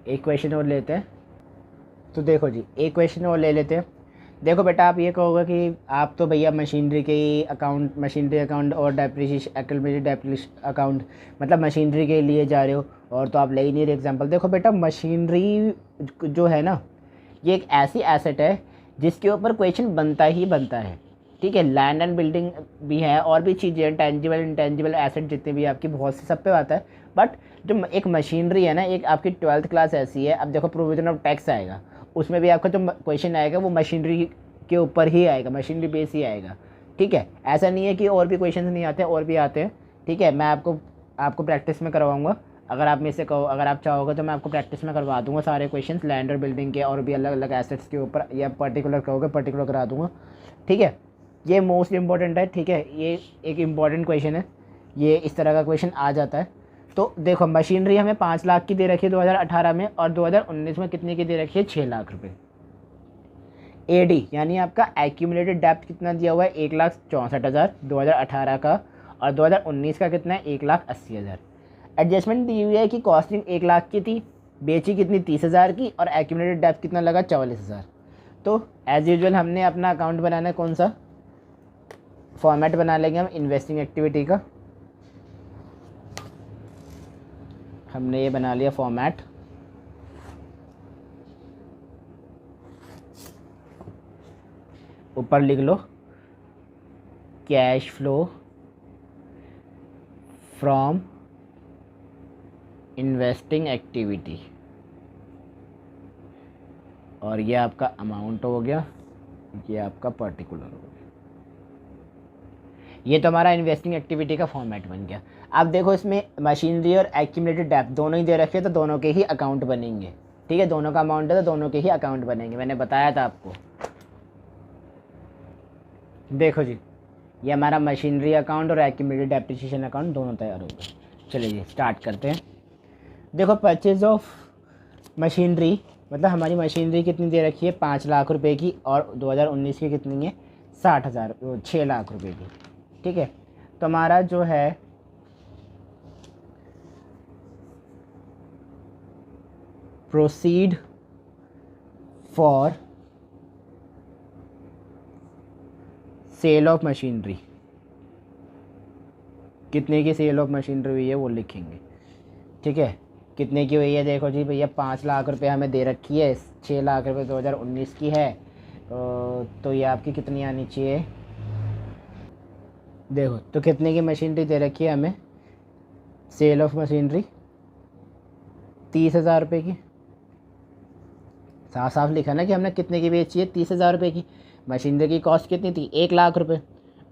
एक क्वेश्चन और लेते हैं। तो देखो जी, एक क्वेश्चन और ले लेते हैं। देखो बेटा, आप ये कहोगे कि आप तो भैया मशीनरी के अकाउंट, मशीनरी अकाउंट और डेप्रिसिएशन एक्यूमुलेटेड डेप्रिसिएशन अकाउंट, मतलब मशीनरी के लिए जा रहे हो, और तो आप ले ही नहीं रहे एग्जांपल। देखो बेटा, मशीनरी जो है ना, ये एक ऐसी एसेट है जिसके ऊपर क्वेश्चन बनता ही बनता है, ठीक है। लैंड एंड बिल्डिंग भी है, और भी चीज़ें हैं, टेंजिबल इंटेंजिबल एसेट जितने भी आपकी, बहुत से सब पे आता है। बट जो एक मशीनरी है ना, एक आपकी 12th क्लास ऐसी है। अब देखो, प्रोविजन ऑफ टैक्स आएगा, उसमें भी आपका जो क्वेश्चन आएगा वो मशीनरी के ऊपर ही आएगा, मशीनरी बेस ही आएगा, ठीक है। ऐसा नहीं है कि और भी क्वेश्चन नहीं आते, और भी आते हैं, ठीक है। मैं आपको प्रैक्टिस में करवाऊँगा। अगर आप में से कहो, अगर आप चाहोगे तो मैं आपको प्रैक्टिस में करवा दूंगा सारे क्वेश्चंस, लैंड और बिल्डिंग के और भी अलग अलग एसेट्स के ऊपर, या पर्टिकुलर कहोगे पर्टिकुलर करा दूंगा, ठीक है। ये मोस्ट इंपॉर्टेंट है, ठीक है। ये एक इम्पॉर्टेंट क्वेश्चन है, ये इस तरह का क्वेश्चन आ जाता है। तो देखो, मशीनरी हमें 5 लाख की दे रखी है 2018 में, और 2019 में कितने की दे रखी है, 6 लाख रुपये। एडी यानी आपका एक्यूमुलेटेड डेप्थ कितना दिया हुआ है, 1,64,000 2018 का, और 2019 का कितना है, 1,80,000। एडजस्टमेंट दी हुई है कि कॉस्टिंग 1 लाख की थी, बेची कितनी 30,000 की, और एक्यूमुलेटेड डेप्थ कितना लगा 44,000। तो एज यूजुअल हमने अपना अकाउंट बनाना है, कौन सा फॉर्मेट बना लेंगे हम इन्वेस्टिंग एक्टिविटी का। हमने ये बना लिया फॉर्मेट। ऊपर लिख लो cash flow from investing activity, और ये आपका अमाउंट हो गया, ये आपका पर्टिकुलर हो गया। ये तो हमारा इन्वेस्टिंग एक्टिविटी का फॉर्मेट बन गया। अब देखो, इसमें मशीनरी और एक्यूमुलेटेड डेप्थ दोनों ही दे रखे, तो दोनों के ही अकाउंट बनेंगे, ठीक है। दोनों का अमाउंट है तो दोनों के ही अकाउंट बनेंगे, मैंने बताया था आपको। देखो जी, ये हमारा मशीनरी अकाउंट और एक्यूमुलेटेड डेप्रिसिएशन अकाउंट दोनों तैयार हो गए। चलिए जी, स्टार्ट करते हैं। देखो, परचेज ऑफ मशीनरी, मतलब हमारी मशीनरी कितनी दे रखी है, 5 लाख रुपए की, और 2019 की कितनी है, 6 लाख रुपए की, ठीक है। तो हमारा जो है proceed for sale of machinery, कितने की सेल ऑफ मशीनरी हुई है वो लिखेंगे, ठीक है। कितने की हुई है, देखो जी भैया, 5 लाख रुपए हमें दे रखी है, 6 लाख रुपए 2019 की है, तो ये आपकी कितनी आनी चाहिए। देखो, तो कितने की मशीनरी दे रखी है हमें, सेल ऑफ मशीनरी 30,000 रुपये की। साफ साफ लिखा ना कि हमने कितने की बेची है, 30,000 रुपये की। मशीनरी की कॉस्ट कितनी थी, 1 लाख रुपये।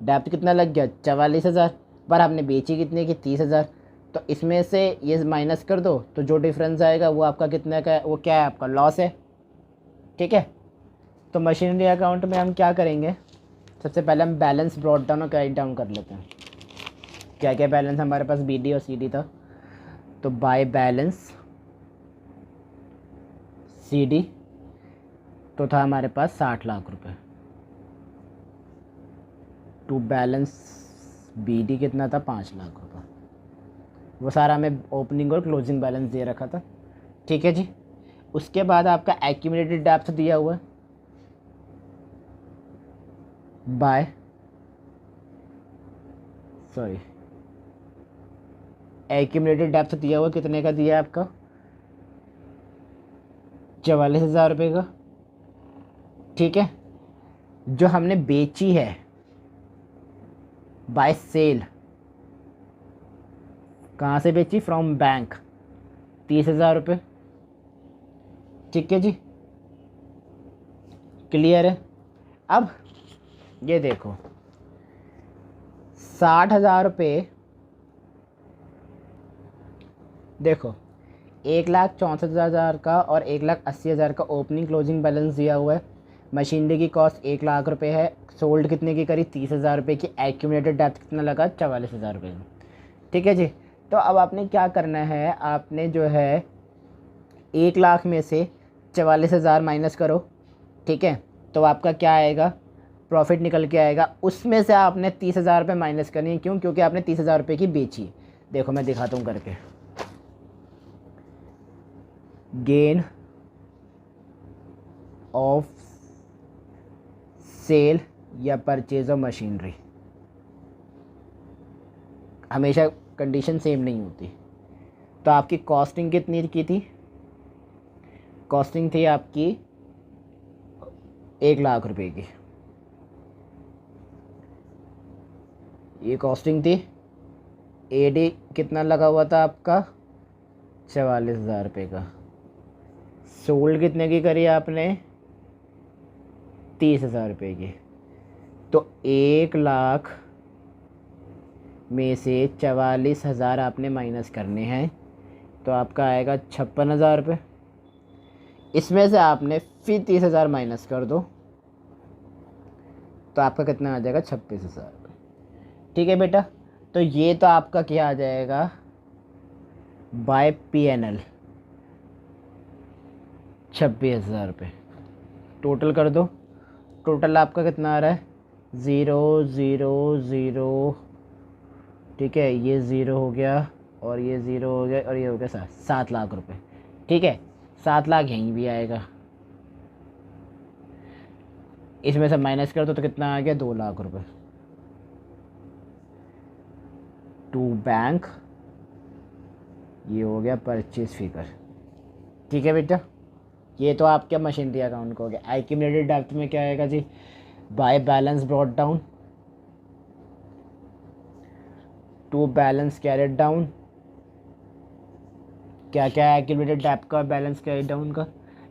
डेप्थ कितना लग गया, 44,000, पर हमने बेची कितने की, 30,000। तो इसमें से ये माइनस कर दो, तो जो डिफरेंस आएगा वो आपका कितना का है, वो क्या है, आपका लॉस है, ठीक है। तो मशीनरी अकाउंट में हम क्या करेंगे, सबसे पहले हम बैलेंस ब्रॉट डाउन और क्रेडिट डाउन कर लेते हैं। क्या क्या बैलेंस हमारे पास, BD और CD था। तो बाय बैलेंस CD तो था हमारे पास 60 लाख रुपए, टू बैलेंस BD कितना था, 5 लाख रुपए। वो सारा हमें ओपनिंग और क्लोजिंग बैलेंस दे रखा था, ठीक है जी। उसके बाद आपका एक्यूमुलेटेड डेप्थ दिया हुआ है, बाय एक्यूमुलेटेड डेप्थ दिया हुआ, कितने का दिया है आपका, 44,000 रुपये का, ठीक है। जो हमने बेची है बाय सेल, कहाँ से बेची? फ्रॉम बैंक, 30,000 रुपये। ठीक है जी, क्लियर है। अब ये देखो 60,000 रुपये, देखो 1,64,000 का और 1,80,000 का ओपनिंग क्लोजिंग बैलेंस दिया हुआ है। मशीनरी की कॉस्ट 1,00,000 रुपये है। सोल्ड कितने की करी? 30,000 रुपये की। एक्यूमुलेटेड डेप्थ कितना लगा? 44,000 रुपये। ठीक है जी। तो अब आपने क्या करना है, आपने जो है 1,00,000 में से 44,000 माइनस करो। ठीक है, तो आपका क्या आएगा? प्रॉफिट निकल के आएगा। उसमें से आपने 30,000 रुपये माइनस करनी है। क्यों? क्योंकि आपने 30,000 रुपये की बेची। देखो मैं दिखाता हूँ करके। गेन ऑफ सेल या परचेज ऑफ मशीनरी, हमेशा कंडीशन सेम नहीं होती। तो आपकी कॉस्टिंग कितनी की थी? कॉस्टिंग थी आपकी 1,00,000 रुपये की। ये कॉस्टिंग थी। एडी कितना लगा हुआ था आपका? 44,000 रुपये का। सोल्ड कितने की करी आपने? 30,000 रुपये की। तो 1,00,000 में से 44,000 आपने माइनस करने हैं, तो आपका आएगा 56,000 रुपये। इसमें से आपने फिर 30,000 माइनस कर दो, तो आपका कितना आ जाएगा? 26,000 रुपये। ठीक है बेटा, तो ये तो आपका क्या आ जाएगा? बाय PNL 26,000 रुपये। टोटल कर दो, टोटल आपका कितना आ रहा है? 0 0 0। ठीक है, ये 0 हो गया और ये 0 हो गया और ये हो गया 7,00,000 रुपये। ठीक है, 7,00,000 यहीं भी आएगा। इसमें से माइनस कर दो तो कितना आ गया? 2,00,000 रुपये। टू बैंक, ये हो गया परचेज फिगर। ठीक है बेटा, ये तो आपके मशीनरी अकाउंट को हो गया। एक्यूमुलेटेड डेप्थ में क्या आएगा जी? By balance brought down to balance carried down. क्या क्या है एक्यूमुलेटेड डेप्थ का, बैलेंस कैरेड डाउन का?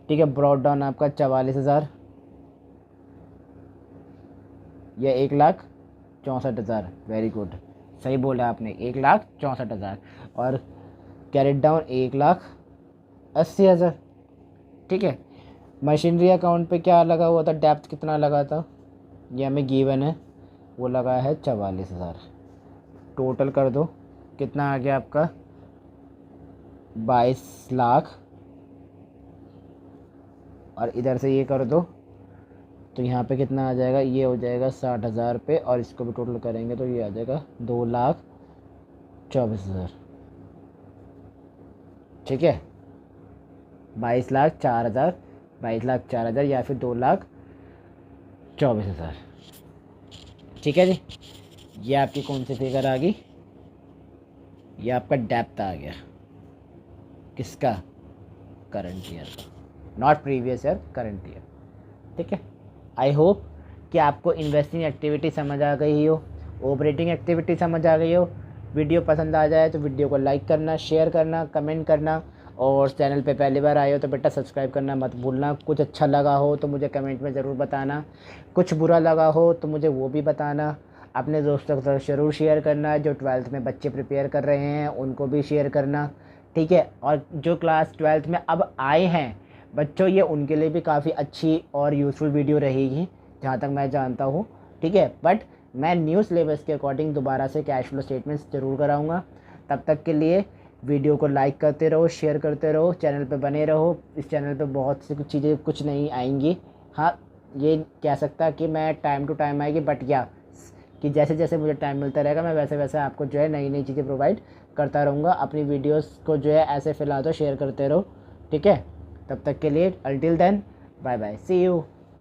ठीक है, ब्रॉट डाउन आपका 44,000 या 1,64,000। वेरी गुड, सही बोला आपने, 1,64,000। और कैरेड डाउन 1,80,000। ठीक है, मशीनरी अकाउंट पे क्या लगा हुआ था? डेप्थ कितना लगा था? ये हमें गिवन है, वो लगा है 44,000। टोटल कर दो, कितना आ गया आपका? 22,00,000। और इधर से ये कर दो तो यहाँ पे कितना आ जाएगा? ये हो जाएगा 60,000 रुपये, और इसको भी टोटल करेंगे तो ये आ जाएगा 2,24,000। ठीक है, 22,04,000, 22,04,000 या फिर 2,24,000। ठीक है जी, ये आपकी कौन सी फिगर आ गई? ये आपका डेप्थ आ गया। किसका? करंट ईयर का, not previous year, current year. ठीक है, आई होप कि आपको इन्वेस्टिंग एक्टिविटी समझ आ गई हो, ऑपरेटिंग एक्टिविटी समझ आ गई हो। वीडियो पसंद आ जाए तो वीडियो को लाइक करना, शेयर करना, कमेंट करना, और चैनल पे पहली बार आए हो तो बेटा सब्सक्राइब करना मत भूलना। कुछ अच्छा लगा हो तो मुझे कमेंट में ज़रूर बताना, कुछ बुरा लगा हो तो मुझे वो भी बताना। अपने दोस्तों के साथ ज़रूर शेयर करना, जो 12th में बच्चे प्रिपेयर कर रहे हैं उनको भी शेयर करना। ठीक है, और जो क्लास 12th में अब आए हैं बच्चों, ये उनके लिए भी काफ़ी अच्छी और यूज़फुल वीडियो रहेगी जहाँ तक मैं जानता हूँ। ठीक है, बट मैं न्यू सिलेबस के अकॉर्डिंग दोबारा से कैश फ्लो स्टेटमेंट्स ज़रूर कराऊँगा। तब तक के लिए वीडियो को लाइक करते रहो, शेयर करते रहो, चैनल पे बने रहो। इस चैनल पे बहुत सी कुछ चीज़ें कुछ नहीं आएंगी। हाँ, ये कह सकता कि मैं टाइम टू टाइम आएगी, बट या कि जैसे जैसे मुझे टाइम मिलता रहेगा मैं वैसे वैसे आपको जो है नई नई चीज़ें प्रोवाइड करता रहूँगा। अपनी वीडियोस को जो है ऐसे फिलहाल तो शेयर करते रहो। ठीक है, तब तक के लिए until then bye bye, see you.